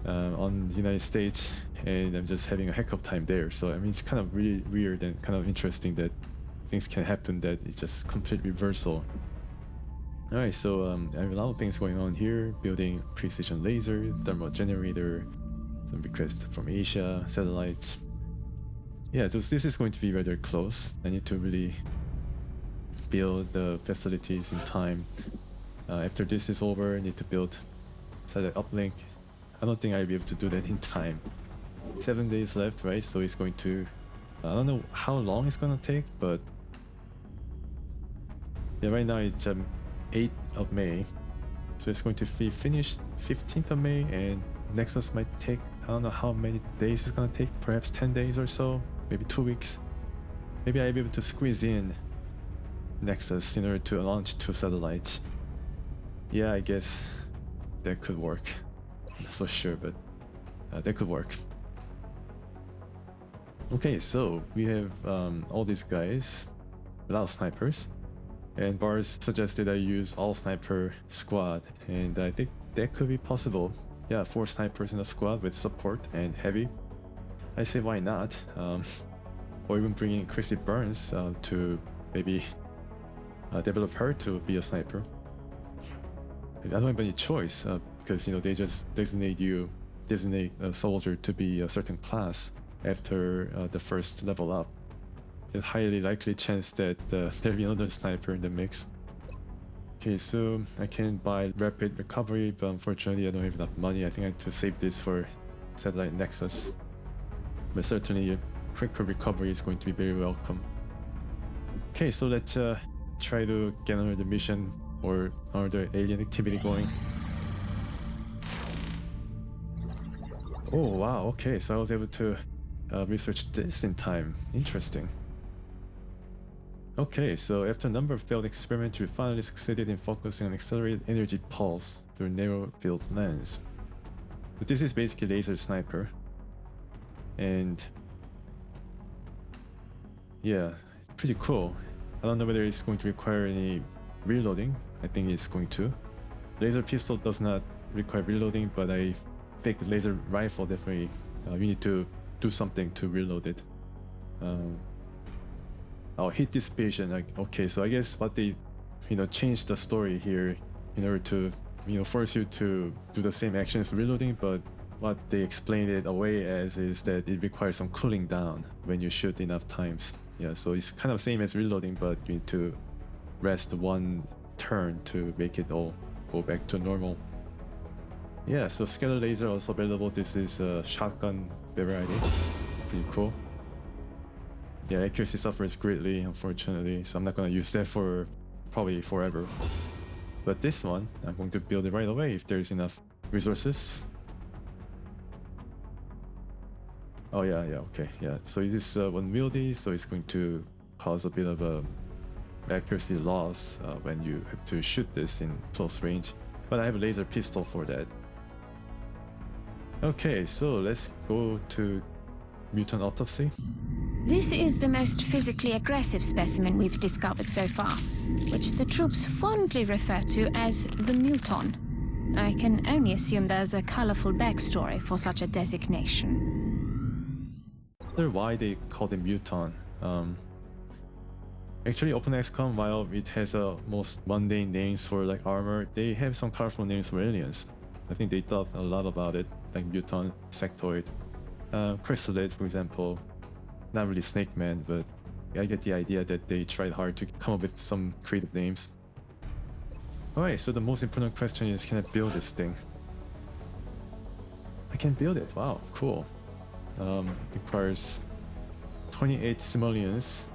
on the United States, and I'm just having a heck of time there. So I mean, it's kind of really weird and kind of interesting that things can happen that it's just complete reversal. Alright, so I have a lot of things going on here, building precision laser, thermal generator, some requests from Asia, satellites. Yeah, this is going to be rather close. I need to really build the facilities in time. After this is over, I need to build satellite uplink. I don't think I'll be able to do that in time. 7 days left, right? So it's going to, I don't know how long it's gonna take, but yeah, right now it's 8th of May. So it's going to be finished 15th of May, and Nexus might take, I don't know how many days it's gonna take, perhaps 10 days or so, maybe 2 weeks. Maybe I'll be able to squeeze in Nexus in order to launch 2 satellites. Yeah, I guess that could work. I'm not so sure, but that could work. Okay, so we have all these guys, a lot of snipers, and Bars suggested I use all sniper squad, and I think that could be possible. Yeah, 4 snipers in a squad with support and heavy. I say why not? Or even bringing Chrissy Burns to maybe develop her to be a sniper. I don't have any choice because they just designate a soldier to be a certain class after the first level up. It's highly likely chance that there'll be another sniper in the mix. Okay, so I can buy rapid recovery, but unfortunately I don't have enough money. I think I have to save this for satellite nexus. But certainly a quicker recovery is going to be very welcome. Okay, so let's try to get another mission or another alien activity going. Oh wow, okay, so I was able to research this in time. Interesting. Okay, so after a number of failed experiments, we finally succeeded in focusing on accelerated energy pulse through narrow field lens. So this is basically laser sniper. And yeah, it's pretty cool. I don't know whether it's going to require any reloading. I think it's going to. Laser pistol does not require reloading, but I think laser rifle definitely, you need to do something to reload it. I'll hit this patient. Like, okay, so I guess what they, changed the story here in order to, force you to do the same action as reloading, but what they explained it away as is that it requires some cooling down when you shoot enough times. Yeah, so it's kind of same as reloading, but you need to rest one turn to make it all go back to normal. Yeah, so scalar laser also available. This is a shotgun variety. Pretty cool. Yeah, accuracy suffers greatly, unfortunately, so I'm not gonna use that for probably forever. But this one, I'm going to build it right away if there's enough resources. Oh yeah, okay, yeah. So it is unwieldy, so it's going to cause a bit of a accuracy loss when you have to shoot this in close range. But I have a laser pistol for that. Okay, so let's go to mutant autopsy. This is the most physically aggressive specimen we've discovered so far, which the troops fondly refer to as the Muton. I can only assume there's a colorful backstory for such a designation. I wonder why they call them Muton. Actually, OpenXCom, while it has a most mundane names for like armor, they have some colorful names for aliens. I think they thought a lot about it, like Muton, Sectoid, Chrysalid, for example. Not really Snake Man, but I get the idea that they tried hard to come up with some creative names. Alright, so the most important question is, can I build this thing? I can build it, wow, cool. Requires 28 simoleons.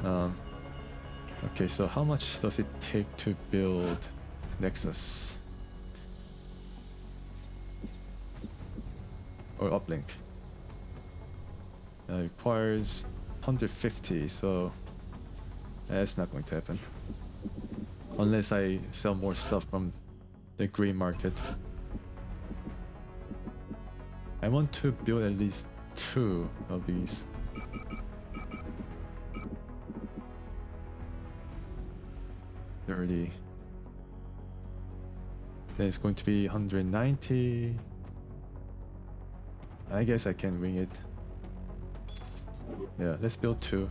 Okay, so how much does it take to build Nexus? Or uplink? Requires 150, so that's not going to happen. Unless I sell more stuff from the grey market. I want to build at least 2 of these. $30. Then it's going to be 190. I guess I can wing it. Yeah, let's build 2.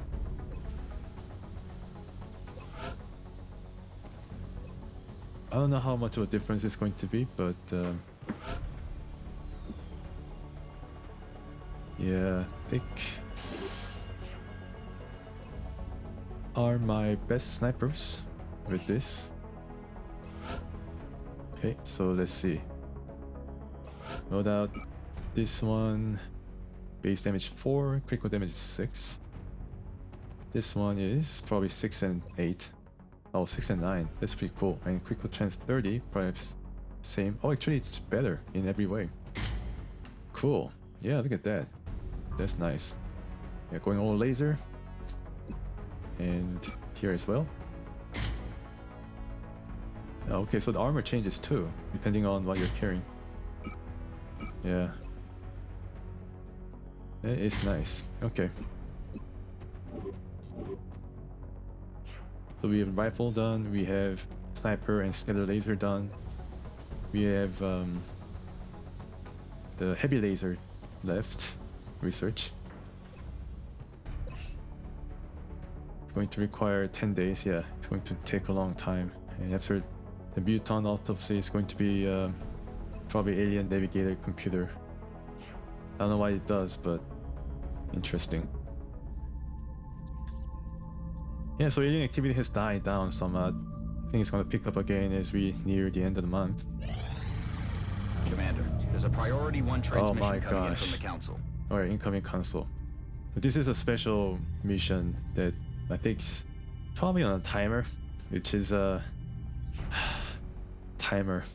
I don't know how much of a difference it's going to be, but yeah, I think are my best snipers with this. Okay, so let's see. No doubt this one, base damage 4, critical damage 6. This one is probably 6 and 8. Oh, 6 and 9. That's pretty cool. And critical chance 30, perhaps same. Oh, actually it's better in every way. Cool. Yeah, look at that. That's nice. Yeah, going all laser. And here as well. Okay, so the armor changes too, depending on what you're carrying. Yeah. It's nice. Okay. So we have rifle done, we have sniper and scatter laser done. We have the heavy laser left. Research. It's going to require 10 days. Yeah, it's going to take a long time. And after the Muton autopsy, it's going to be probably alien navigator computer. I don't know why it does, but interesting. Yeah, so alien activity has died down somewhat. I think it's going to pick up again as we near the end of the month. Commander, there's a priority 1 transmission coming in from the council. Alright, incoming console. This is a special mission that I think is probably on a timer, which is a timer.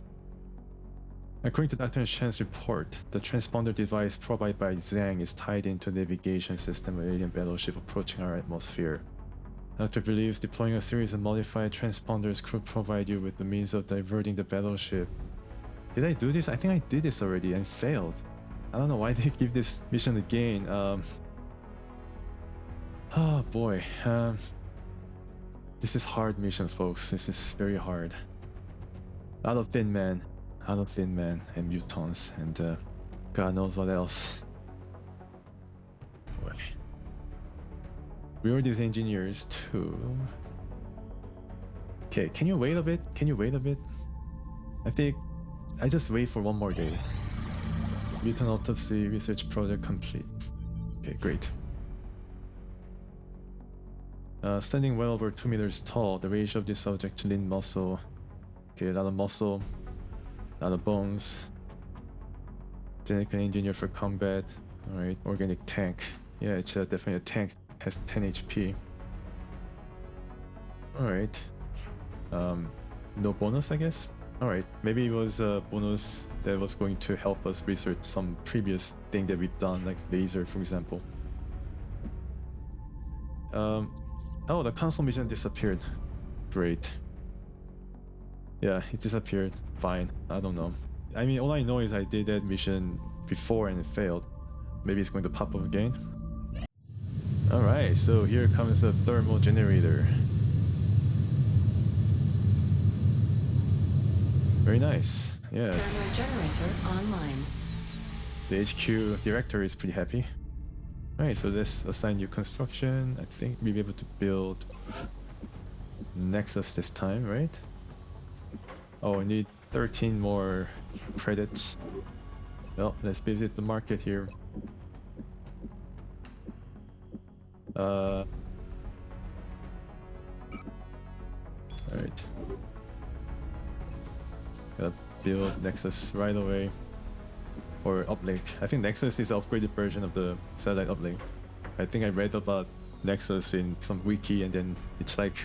According to Dr. Chen's report, the transponder device provided by Zhang is tied into the navigation system of alien battleship approaching our atmosphere. Doctor believes deploying a series of modified transponders could provide you with the means of diverting the battleship. Did I do this? I think I did this already and failed. I don't know why they give this mission again. Oh boy. This is hard mission, folks. This is very hard. Out of Thin Man, and Mutons, and God knows what else. Boy. We are these engineers too. Okay, can you wait a bit? I think I just wait for 1 more day. Mutant autopsy research project complete. Okay, great. Standing well over 2 meters tall, the ratio of this subject to lean muscle. Okay, a lot of muscle, a lot of bones. Genetically engineered for combat. Alright, organic tank. Yeah, it's definitely a tank. Has 10 HP. Alright. No bonus, I guess? Alright, maybe it was a bonus that was going to help us research some previous thing that we've done, like laser, for example. Oh, the console mission disappeared. Great. Yeah, it disappeared. Fine. I don't know. I mean, all I know is I did that mission before and it failed. Maybe it's going to pop up again. Alright, so here comes the thermal generator. Very nice. Yeah. Thermal generator online. The HQ director is pretty happy. Alright, so let's assign you construction. I think we'll be able to build Nexus this time, right? Oh, we need 13 more credits. Well, let's visit the market here. Alright. Gotta build Nexus right away. Or uplink. I think Nexus is the upgraded version of the satellite uplink. I think I read about Nexus in some wiki and then it's like...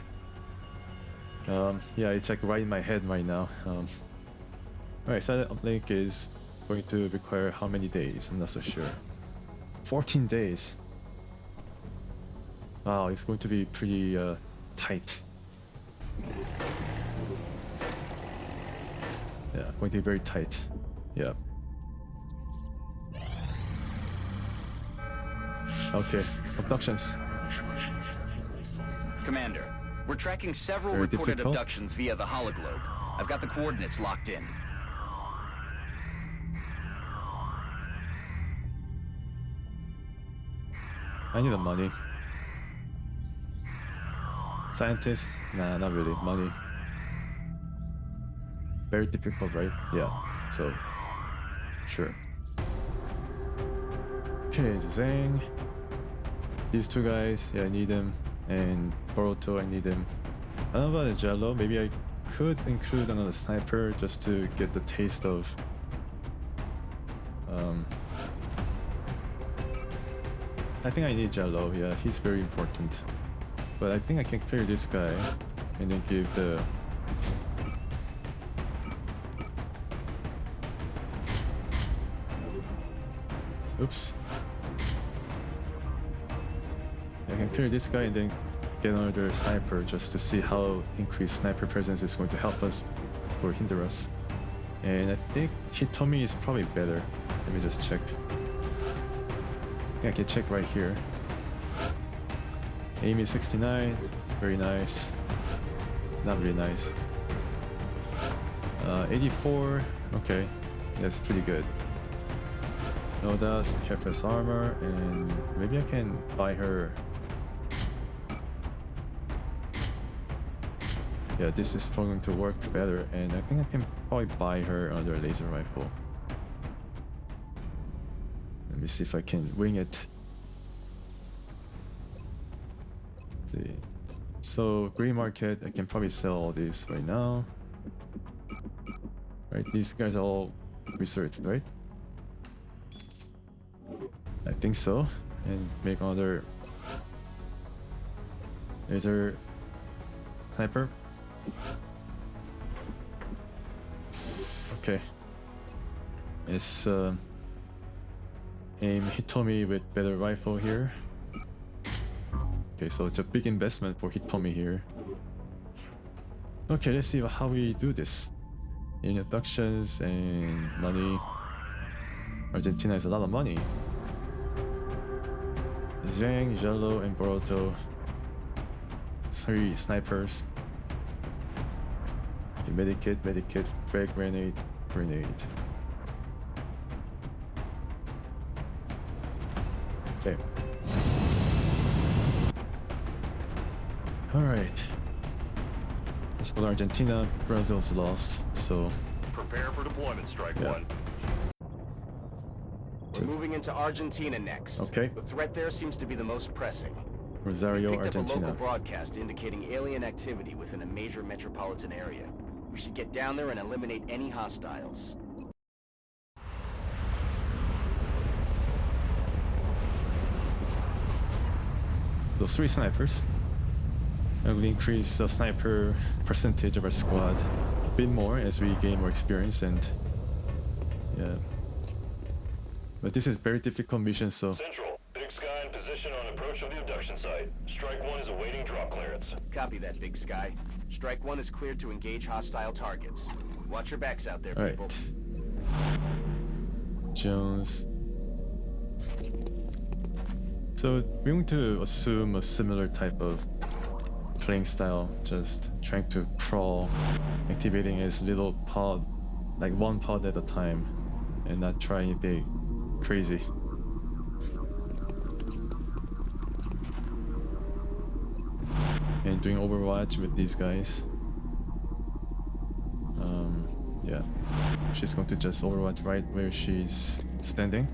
yeah, it's like right in my head right now. Alright, satellite uplink is going to require how many days? I'm not so sure. 14 days. Wow, it's going to be pretty tight. Yeah, going to be very tight. Yeah. Okay, abductions. Commander, we're tracking several Very reported difficult. abductions via the hologlobe. I've got the coordinates locked in. I need the money. Scientists? Nah, not really. Money. Very difficult, right? Yeah. So, sure. Okay, Zhang. These two guys, yeah, I need them. And Boruto, I need them. I don't know about the Jello. Maybe I could include another sniper just to get the taste of I think I need Jello, yeah, he's very important. But I think I can clear this guy and then give the oops. I can clear this guy and then get another sniper just to see how increased sniper presence is going to help us or hinder us. And I think Hitomi is probably better. Let me just check. I can check right here. Aim is 69, very nice. Not really nice. 84, okay, that's pretty good. No doubt, Kefra's armor, and maybe I can buy her. Yeah, this is going to work better, and I think I can probably buy her another laser rifle. Let me see if I can wing it. Let's see. So, green market, I can probably sell all these right now. Right, these guys are all researched, right? I think so. And make another laser sniper. Okay. It's aim Hitomi with better rifle here. Okay, so it's a big investment for Hitomi here. Okay, let's see how we do this. In abductions and money. Argentina is a lot of money. Zhang, Jello, and Boruto. 3 snipers. Okay, medikit, frag grenade. Okay. Alright. Let's go to Argentina. Brazil's lost, so... Prepare for deployment, Strike One. We're moving into Argentina next. Okay. The threat there seems to be the most pressing. Rosario, We picked up a Argentina. local broadcast indicating alien activity within a major metropolitan area. We should get down there and eliminate any hostiles. Those 3 snipers. And we'll increase the sniper percentage of our squad a bit more as we gain more experience and... Yeah. But this is very difficult mission, so... Central, Big Sky in position on approach of the abduction site. Strike One is awaiting drop clearance. Copy that, Big Sky. Strike One is cleared to engage hostile targets. Watch your backs out there, Alright. people. Jones. So we're going to assume a similar type of playing style, just trying to crawl, activating his little pod, like one pod at a time, and not try anything crazy. And doing Overwatch with these guys. Yeah, she's going to just Overwatch right where she's standing.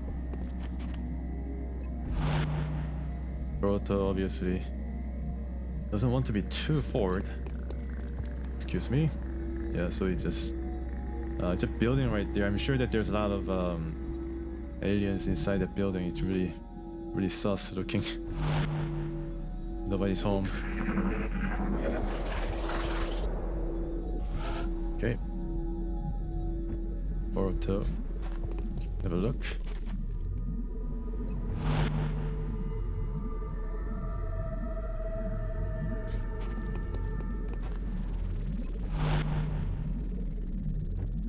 Proto obviously doesn't want to be too forward. Excuse me. Yeah, so he just building right there. I'm sure that there's a lot of aliens inside that building. It's really sus looking. Nobody's home. Okay. Boruto. Have a look.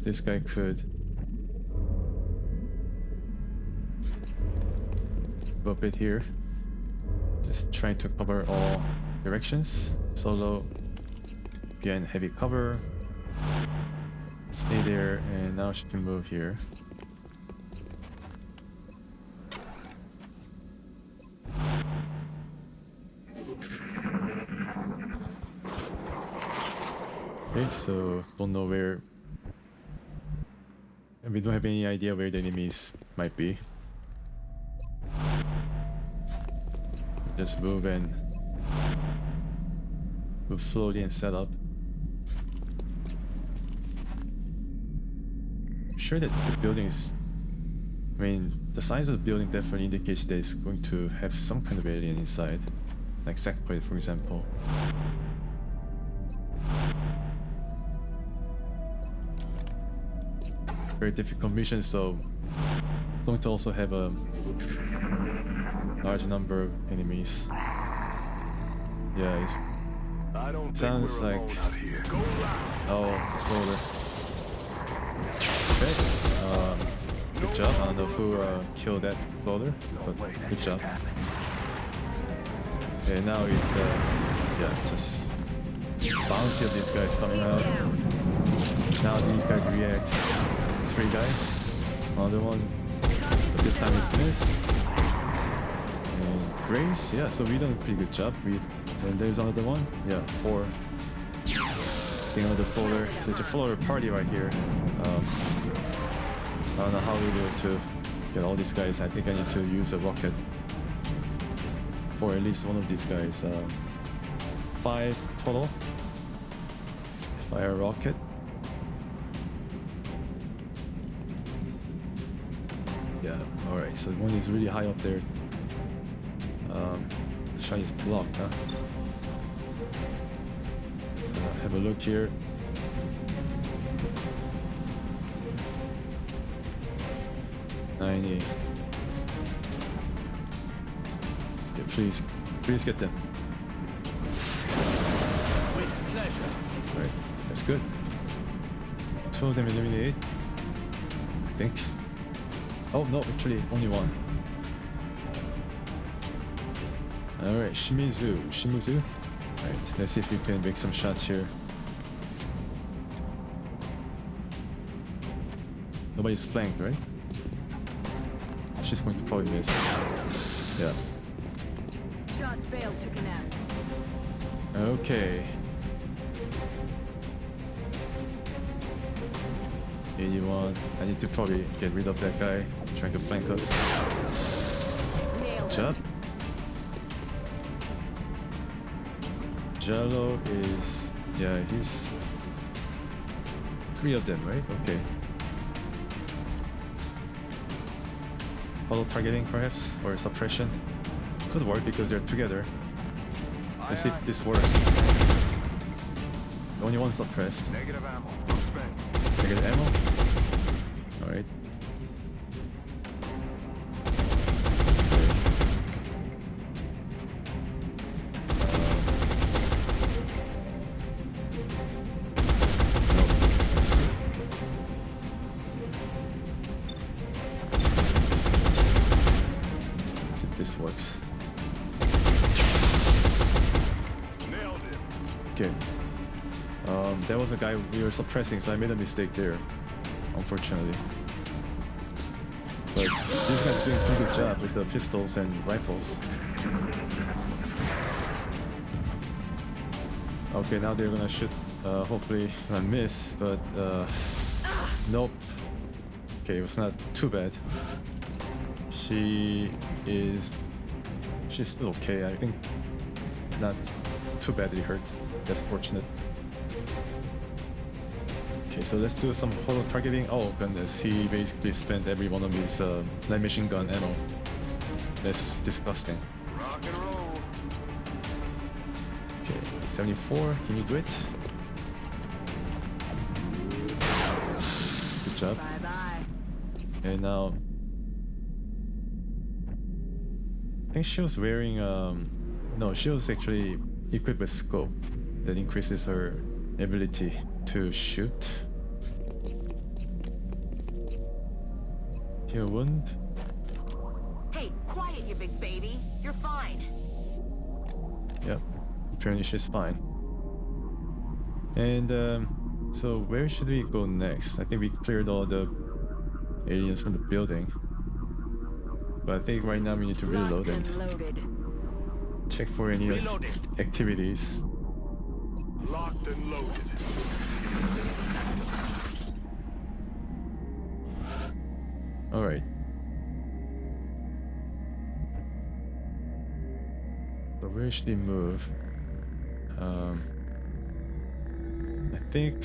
This guy could go a bit here. Just trying to cover all directions. Solo behind heavy cover. Stay there, and now she can move here. Okay, so don't know where. And we don't have any idea where the enemies might be. Just move slowly and set up. I'm sure that the building is, I mean, the size of the building definitely indicates that it's going to have some kind of alien inside, like Sackpoint, for example. Very difficult mission, so going to also have a large number of enemies. Yeah, it sounds like roller. Okay, good job. I don't know who killed that floater, but good job. Okay, now just bounty of these guys coming out. Now these guys react. 3 guys. Another one, but this time it's missed. And Grace, yeah, so we done a pretty good job. And there's another one. Yeah, 4. Getting another floater. So it's a floater party right here. I don't know how we do it to get all these guys. I think I need to use a rocket for at least one of these guys. 5 total. Fire rocket. Yeah, alright, so one is really high up there. The shot is blocked, huh? Have a look here. $90. Yeah, please get them. Alright, that's good. 2 of them eliminated, I think. Oh no, actually only 1. Alright, Shimizu. Alright, let's see if we can make some shots here. Nobody's flanked, right? She's going to probably miss. Yeah. Shots failed to connect. Okay. 81. I need to probably get rid of that guy trying to flank us. Good job. Jello is, yeah, he's 3 of them, right? Okay. Auto targeting perhaps, or suppression. Could work because they're together. Let's see if this works. Only one suppressed. Negative ammo. Negative ammo? Alright. Okay. There was a guy we were suppressing, so I made a mistake there, unfortunately. But these guys are doing a pretty good job with the pistols and rifles. Okay, now they're gonna shoot. Hopefully I miss, but nope. Okay, it was not too bad. She's still okay. I think not too badly hurt. That's fortunate. Okay, so let's do some holo targeting. Oh goodness, he basically spent every one of his light machine gun ammo. That's disgusting. Rock and roll. Okay, 74, can you do it? Good job. Bye-bye. And now, I think she was wearing, no, she was actually equipped with scope that increases her ability to shoot. Heal wound. Hey, quiet, you big baby. You're fine. Yep, apparently she's fine. And so where should we go next? I think we cleared all the aliens from the building. But I think right now we need to reload Locked and and loaded. check for any Reloading. activities. Locked and loaded. Alright. So where should we move? I think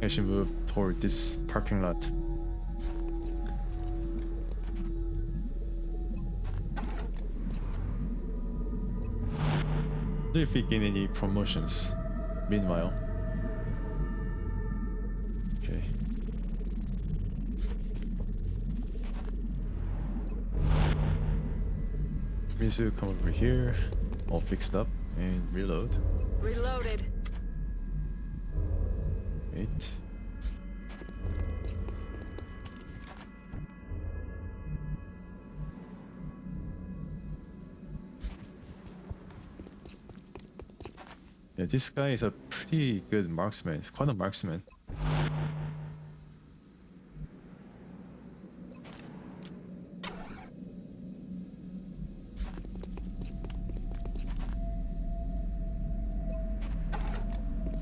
I should move toward this parking lot. See if we gain any promotions. Meanwhile. Okay. Mizu, come over here. All fixed up and reload. Reloaded. Wait. Yeah, this guy is a pretty good marksman. He's quite a marksman.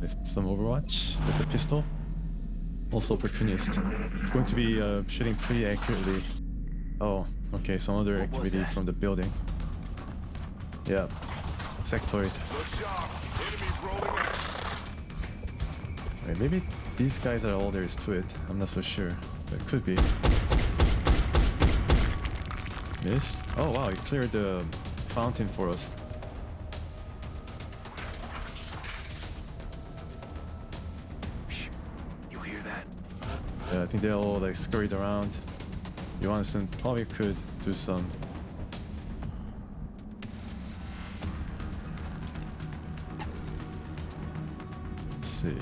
With some Overwatch with the pistol. Also opportunist. It's going to be shooting pretty accurately. Oh, okay, some other activity from the building. Yeah, sectoid. Good job. Enemies rolling out. Wait, maybe these guys are all there is to it. I'm not so sure. But it could be. Missed? Oh wow, he cleared the fountain for us. You hear that? Yeah, I think they all like scurried around. Johansson probably could do some. Let's see.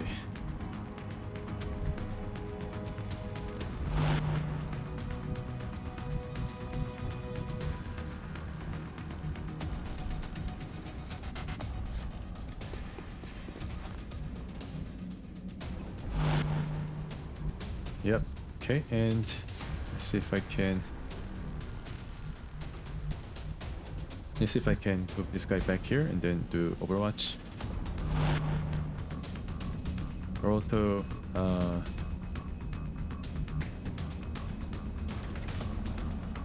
Yep. Okay, and let's see if I can. Let's see if I can move this guy back here and then do Overwatch. Roto,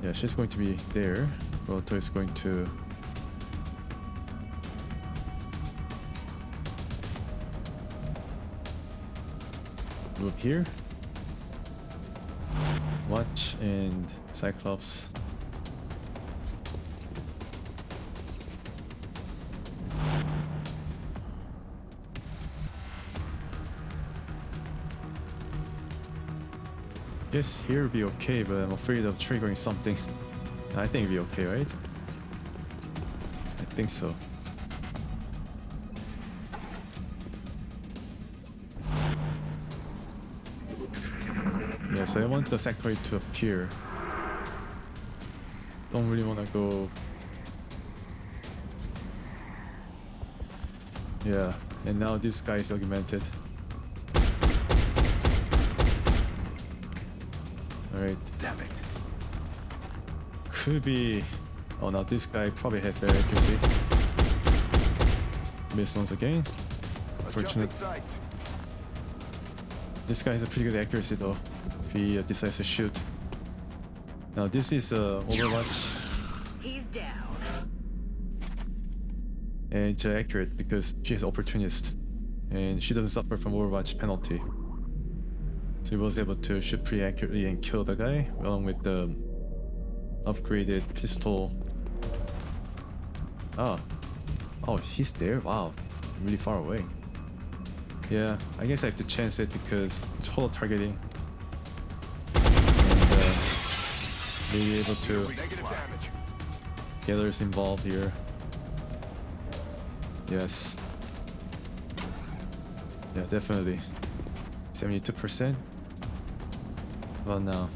yeah, she's going to be there. Roto is going to move here. Watch and Cyclops. Yes, here would be okay, but I'm afraid of triggering something. I think it'd be okay, right? I think so. Yeah, so I want the sectoid to appear. Don't really want to go. Yeah, and now this guy is augmented. Alright. Damn it. Could be. Oh, now this guy probably has better accuracy. Miss once again. Unfortunate. This guy has a pretty good accuracy though, if he decides to shoot. Now this is Overwatch. He's down. And it's accurate because she's opportunist. And she doesn't suffer from Overwatch penalty. So he was able to shoot pretty accurately and kill the guy, along with the upgraded pistol. Oh, he's there? Wow, really far away. Yeah, I guess I have to chance it because it's holo targeting. And maybe able to get others involved here. Yes. Yeah, definitely. 72%. Well, now.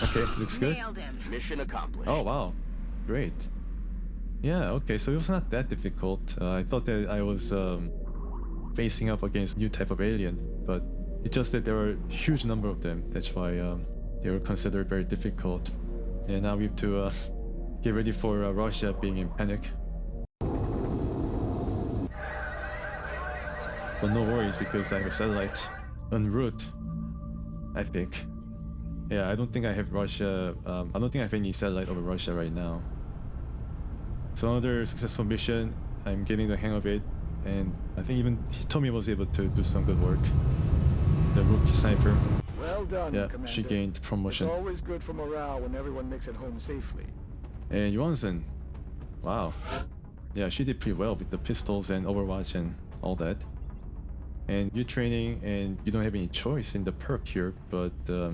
Okay, looks good. Nailed him. Mission accomplished. Oh, wow. Great. Yeah, okay, so it was not that difficult. I thought that I was facing up against a new type of alien, but it's just that there were a huge number of them. That's why they were considered very difficult. And now we have to get ready for Russia being in panic. But no worries because I have a satellite en route, I think. Yeah, I don't think I have Russia. I don't think I have any satellite over Russia right now. So another successful mission. I'm getting the hang of it, and I think even Tommy was able to do some good work. The rookie sniper. Well done, Yeah, Commander. she gained promotion. It's always good for morale when everyone makes it home safely. And Johansson, wow. Yeah, she did pretty well with the pistols and Overwatch and all that. And you're training and you don't have any choice in the perk here, but let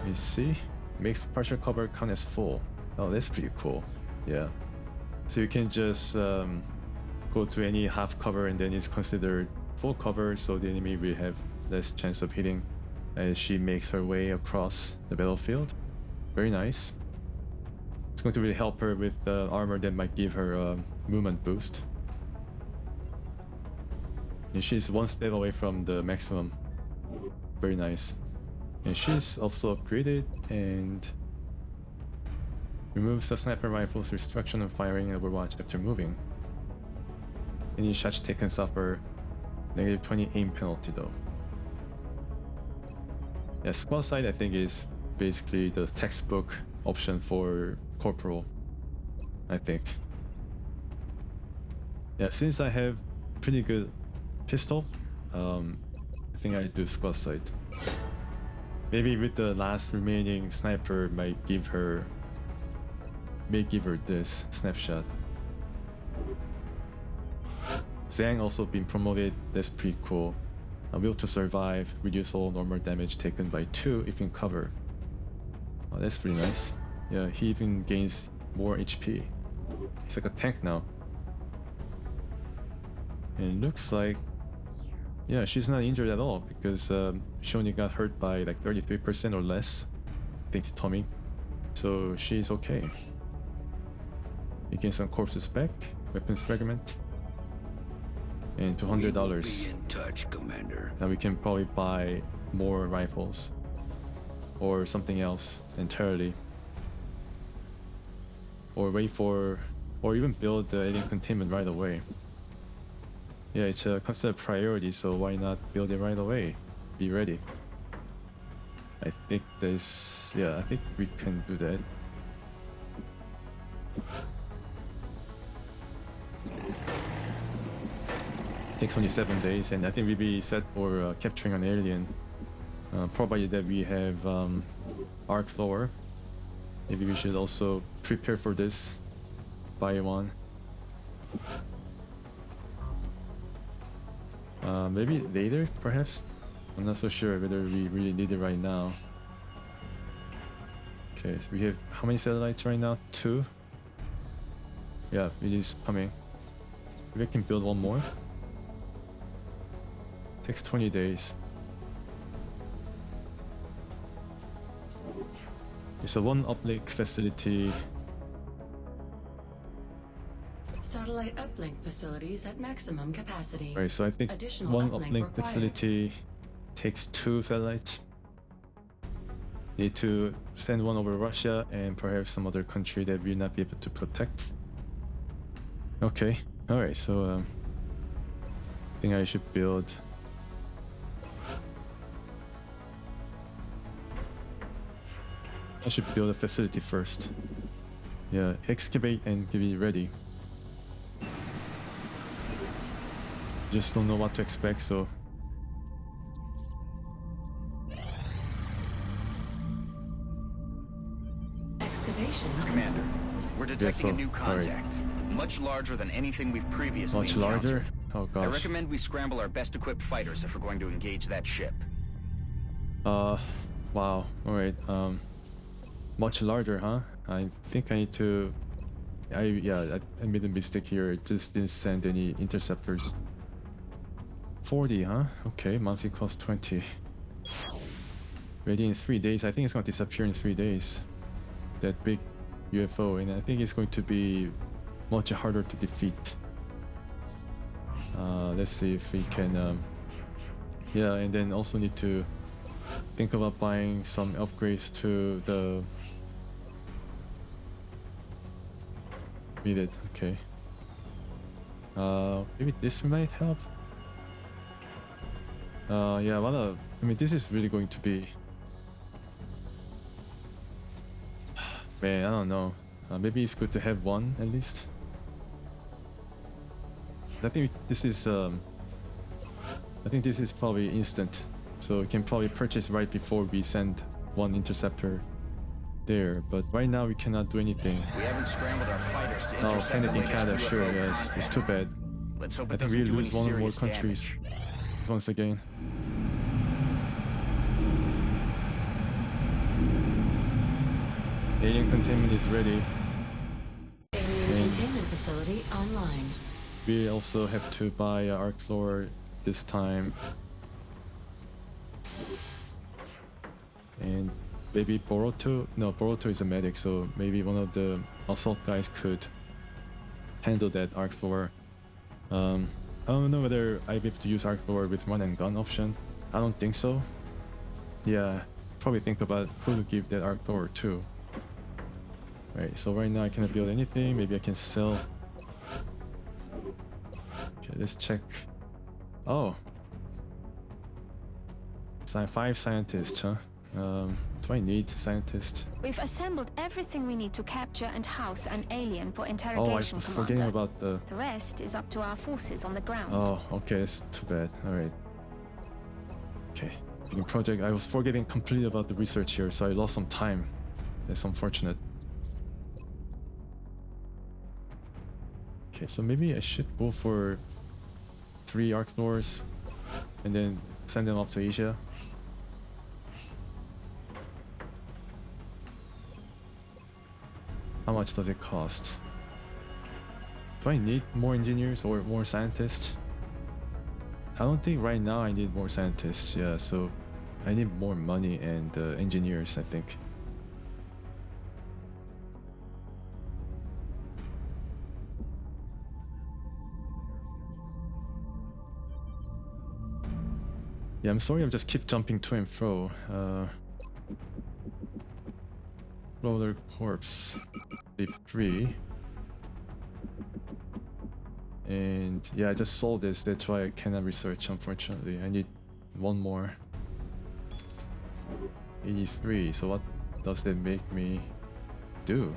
me see. Makes partial cover count as full. Oh, that's pretty cool. Yeah. So you can just go to any half cover and then it's considered full cover, so the enemy will have less chance of hitting as she makes her way across the battlefield. Very nice. It's going to really help her with armor that might give her a movement boost. And she's one step away from the maximum. Very nice. And she's also upgraded and removes the sniper rifle's restriction on firing in Overwatch after moving. Any shots taken suffer negative 20 aim penalty though. Yeah, squad sight I think is basically the textbook option for corporal, I think. Yeah, since I have pretty good pistol, I think I do squad sight. Maybe with the last remaining sniper may give her this snapshot. Zhang also been promoted, that's pretty cool. Will to survive, reduce all normal damage taken by 2 if in cover. Oh, that's pretty nice. Yeah, he even gains more HP. He's like a tank now. And it looks like, yeah, she's not injured at all because she only got hurt by like 33% or less. I think Tommy. So she's okay. You gain some corpses back, weapons fragment, and $200. Be in touch, Commander. Now we can probably buy more rifles or something else entirely, or wait for, or even build the alien containment right away. Yeah, it's a considered priority, so why not build it right away? Be ready. I think this, yeah, I think we can do that. Takes only 7 days, and I think we'll be set for capturing an alien. Provided that we have arc thrower. Maybe we should also prepare for this. Buy one. Maybe later, perhaps? I'm not so sure whether we really need it right now. Okay, so we have how many satellites right now? 2? Yeah, it is coming. Maybe I can build one more. Takes 20 days. It's a one uplink facility. Satellite uplink facilities at maximum capacity. Right, so I think Additional one uplink uplink required. facility takes 2 satellites. Need to send one over Russia and perhaps some other country that we'll not be able to protect. Okay, alright, so I think I should build. I should build a facility first. Yeah, excavate and get it ready. Just don't know what to expect, so. Excavation. Commander, we're detecting a UFO, new alright. contact. Much larger than anything we've previously Much encountered. larger? Oh I gosh. recommend we scramble our best equipped fighters if we're going to engage that ship. Wow. Alright, much larger, huh? I think I need to... I made a mistake here. It just didn't send any interceptors. 40, huh? Okay, monthly cost 20. Ready in 3 days. I think it's going to disappear in 3 days. That big UFO, and I think it's going to be much harder to defeat. Let's see if we can... yeah, and then also need to think about buying some upgrades to the... Read it, okay. Maybe this might help. Yeah, I mean, this is really going to be... Man, I don't know. Maybe it's good to have one at least. I think this is probably instant, so we can probably purchase right before we send one interceptor there. But right now we cannot do anything. We haven't scrambled our fighters to Oh, intercept panic the in latest Canada, sure, UFO yes, it's too contact. bad. Let's hope I it think doesn't we do lose any one or more serious countries damage. once again. Alien containment is ready. Alien containment facility online. We also have to buy arc floor this time. And maybe Boruto? No, Boruto is a medic, so maybe one of the assault guys could handle that arc floor. I don't know whether I'd be able to use arc floor with run and gun option. I don't think so. Yeah, probably think about who to give that arc floor to. Right, so right now I cannot build anything. Maybe I can sell. Okay, let's check. Oh, 5 scientists, huh? Do I need scientists? We've assembled everything we need to capture and house an alien for Oh, I interrogation, was Commander. forgetting about the... The rest is up to our forces on the ground. Oh, okay, that's too bad. Alright. Okay, new project. I was forgetting completely about the research here, so I lost some time. That's unfortunate. Okay, so maybe I should go for 3 arc floors and then send them off to Asia. How much does it cost? Do I need more engineers or more scientists? I don't think right now I need more scientists, yeah, so I need more money and engineers, I think. Yeah, I'm sorry, I just keep jumping to and fro. Roller corpse, leave 3. And yeah, I just sold this, that's why I cannot research, unfortunately. I need one more. 83, so what does that make me do?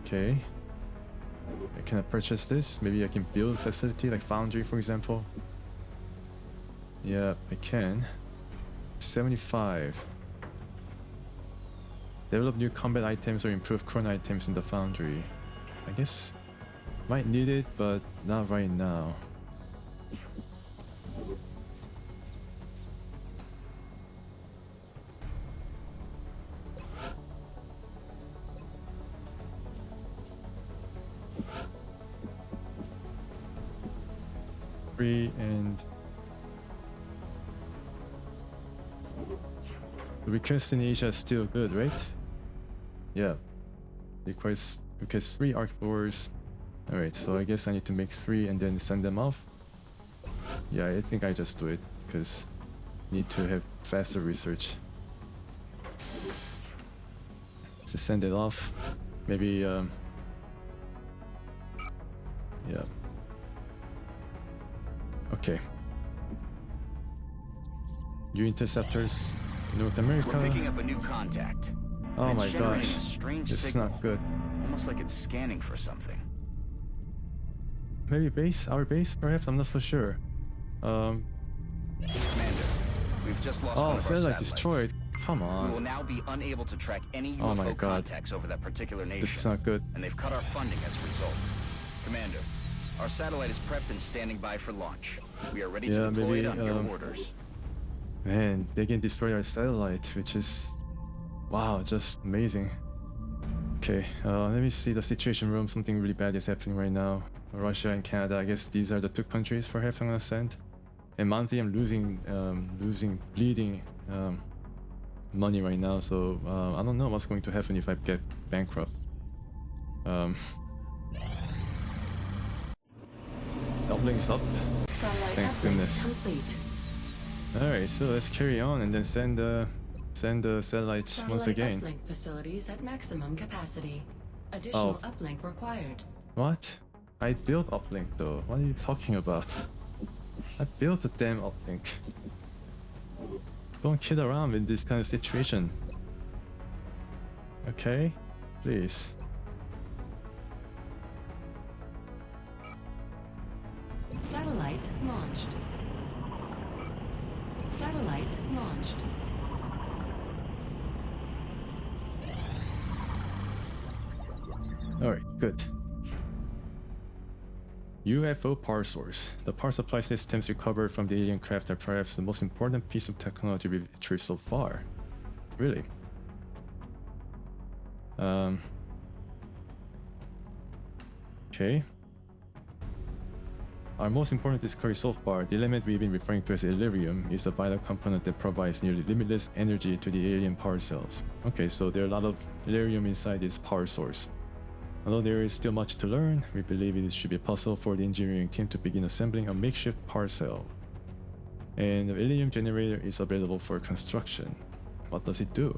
Okay. Can I purchase this? Maybe I can build a facility like Foundry, for example. Yeah, I can. 75. Develop new combat items or improve current items in the Foundry. I guess might need it, but not right now. 3 and the request in Asia is still good, right? Yeah. Requires 3 arc floors. Alright, so I guess I need to make 3 and then send them off. Yeah, I think I just do it because need to have faster research. So send it off. Maybe yeah. Okay. New interceptors, North America. We're picking up a new contact. Oh It's my generating gosh, a strange this is signal, not good. almost like it's scanning for something. Maybe base, our base, perhaps. I'm not so sure. Commander, we've just lost one Oh, of our satellite satellites. destroyed. Come We will on, now be unable to track any Oh my UFO God. contacts over that particular nation. this is not good. And they've cut our funding as a result. Commander, our satellite is prepped and standing by for launch. We are ready Yeah, to deploy maybe, it on your orders. Man, they can destroy our satellite, which is, wow, just amazing. Okay, let me see the situation room. Something really bad is happening right now. Russia and Canada, I guess these are the 2 countries perhaps I'm gonna send. And monthly I'm bleeding money right now, so I don't know what's going to happen if I get bankrupt. Doubling's up. Satellite Thank uplink goodness. complete. Alright, so let's carry on and then send the satellites once Satellite again. uplink facilities at maximum capacity. Additional Oh. uplink required. What? I built uplink though. What are you talking about? I built the damn uplink. Don't kid around in this kind of situation. Okay? Please. Satellite launched. Satellite launched. Alright, good. UFO power source. The power supply systems recovered from the alien craft are perhaps the most important piece of technology we've retrieved so far. Really? Okay. Our most important discovery so far, the element we've been referring to as Illyrium, is a vital component that provides nearly limitless energy to the alien power cells. Okay, so there are a lot of Illyrium inside this power source. Although there is still much to learn, we believe it should be possible for the engineering team to begin assembling a makeshift power cell. And the Illyrium generator is available for construction. What does it do?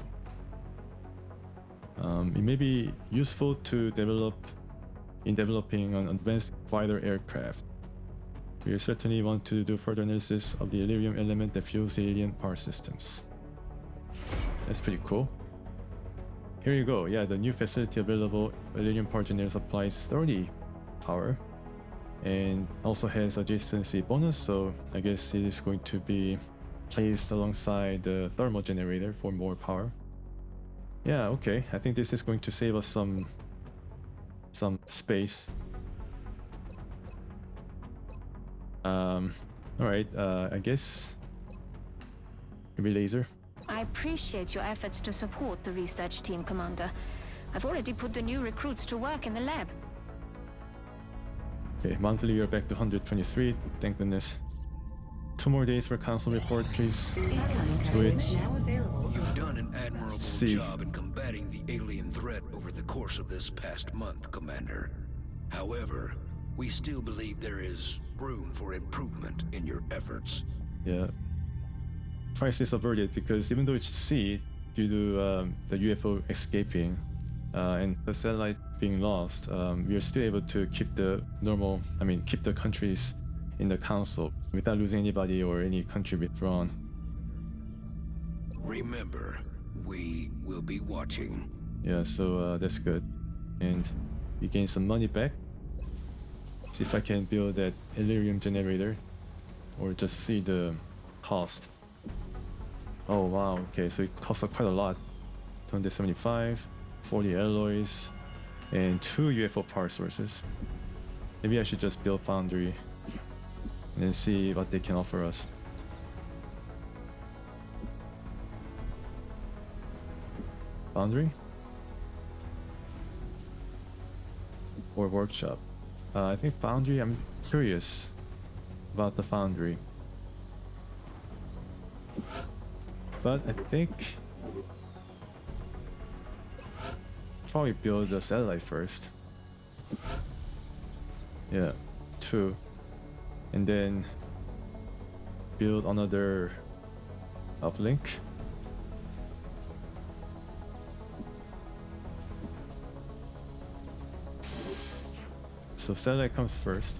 It may be useful to developing an advanced fighter aircraft. We certainly want to do further analysis of the Illyrium element that fuels the alien power systems. That's pretty cool. Here you go. Yeah, the new facility available, Illyrium power generator supplies 30 power and also has adjacency bonus, so I guess it is going to be placed alongside the thermal generator for more power. Yeah, okay. I think this is going to save us some space. Alright, I guess maybe laser. I appreciate your efforts to support the research team, Commander. I've already put the new recruits to work in the lab. Okay, monthly you're back to 123, thank goodness. 2 more days for council report, please. Satellite Do it. transmission now available. You've done an admirable See. job in combating the alien threat over the course of this past month, Commander. However, we still believe there is room for improvement in your efforts. Yeah. Crisis averted because even though it's sea, due to the UFO escaping and the satellite being lost, we are still able to keep the keep the countries in the council without losing anybody or any country withdrawn. Remember, we will be watching. Yeah, so that's good. And we gain some money back. See if I can build that Illyrium generator or just see the cost. Oh wow, okay, so it costs quite a lot. 275, 40 alloys, and 2 UFO power sources. Maybe I should just build Foundry and then see what they can offer us. Foundry? Or workshop? I think Foundry, I'm curious. about the foundry. But I think probably build a satellite first. Yeah, 2. And then build another uplink. So satellite comes first.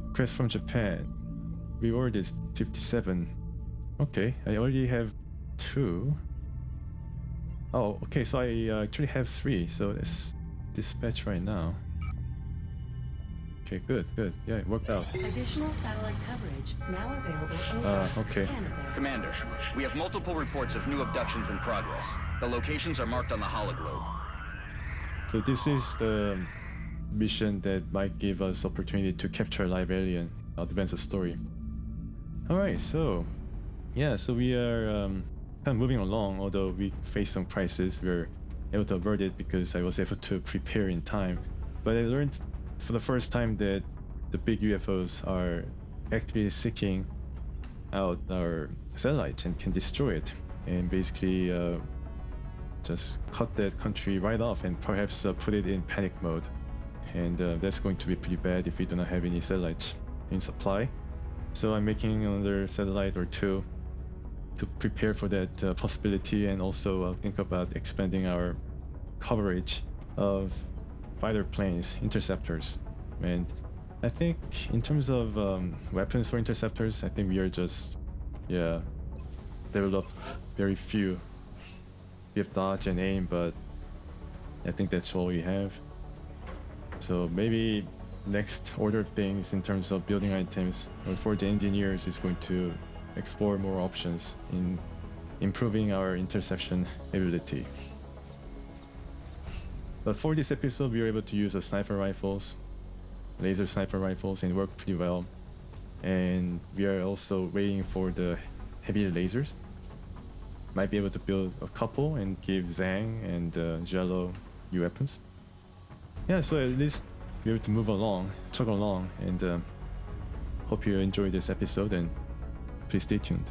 Request from Japan. Reward is 57. Okay, I already have 2. Oh, okay, so I actually have 3, so let's dispatch right now. Okay, good. Yeah, it worked out. Additional satellite coverage now available over okay. Canada. Commander, we have multiple reports of new abductions in progress. The locations are marked on the hologlobe. So this is the mission that might give us opportunity to capture a live alien, advance the story. Alright, so yeah, so we are kind of moving along, although we face some crisis. We're able to avert it because I was able to prepare in time. But I learned for the first time that the big UFOs are actively seeking out our satellite and can destroy it, and basically just cut that country right off and perhaps put it in panic mode. And that's going to be pretty bad if we do not have any satellites in supply. So I'm making another satellite or 2 to prepare for that possibility, and also think about expanding our coverage of fighter planes, interceptors. And I think in terms of weapons for interceptors, I think we are just, developed very few. We have dodge and aim, but I think that's all we have. So maybe next order of things in terms of building items or for the engineers is going to explore more options in improving our interception ability. But for this episode, we were able to use sniper rifles, laser sniper rifles, and work pretty well. And we are also waiting for the heavier lasers. Might be able to build a couple and give Zhang and Jello new weapons. Yeah, so at least we're able to move along, chug along, and hope you enjoyed this episode, and please stay tuned.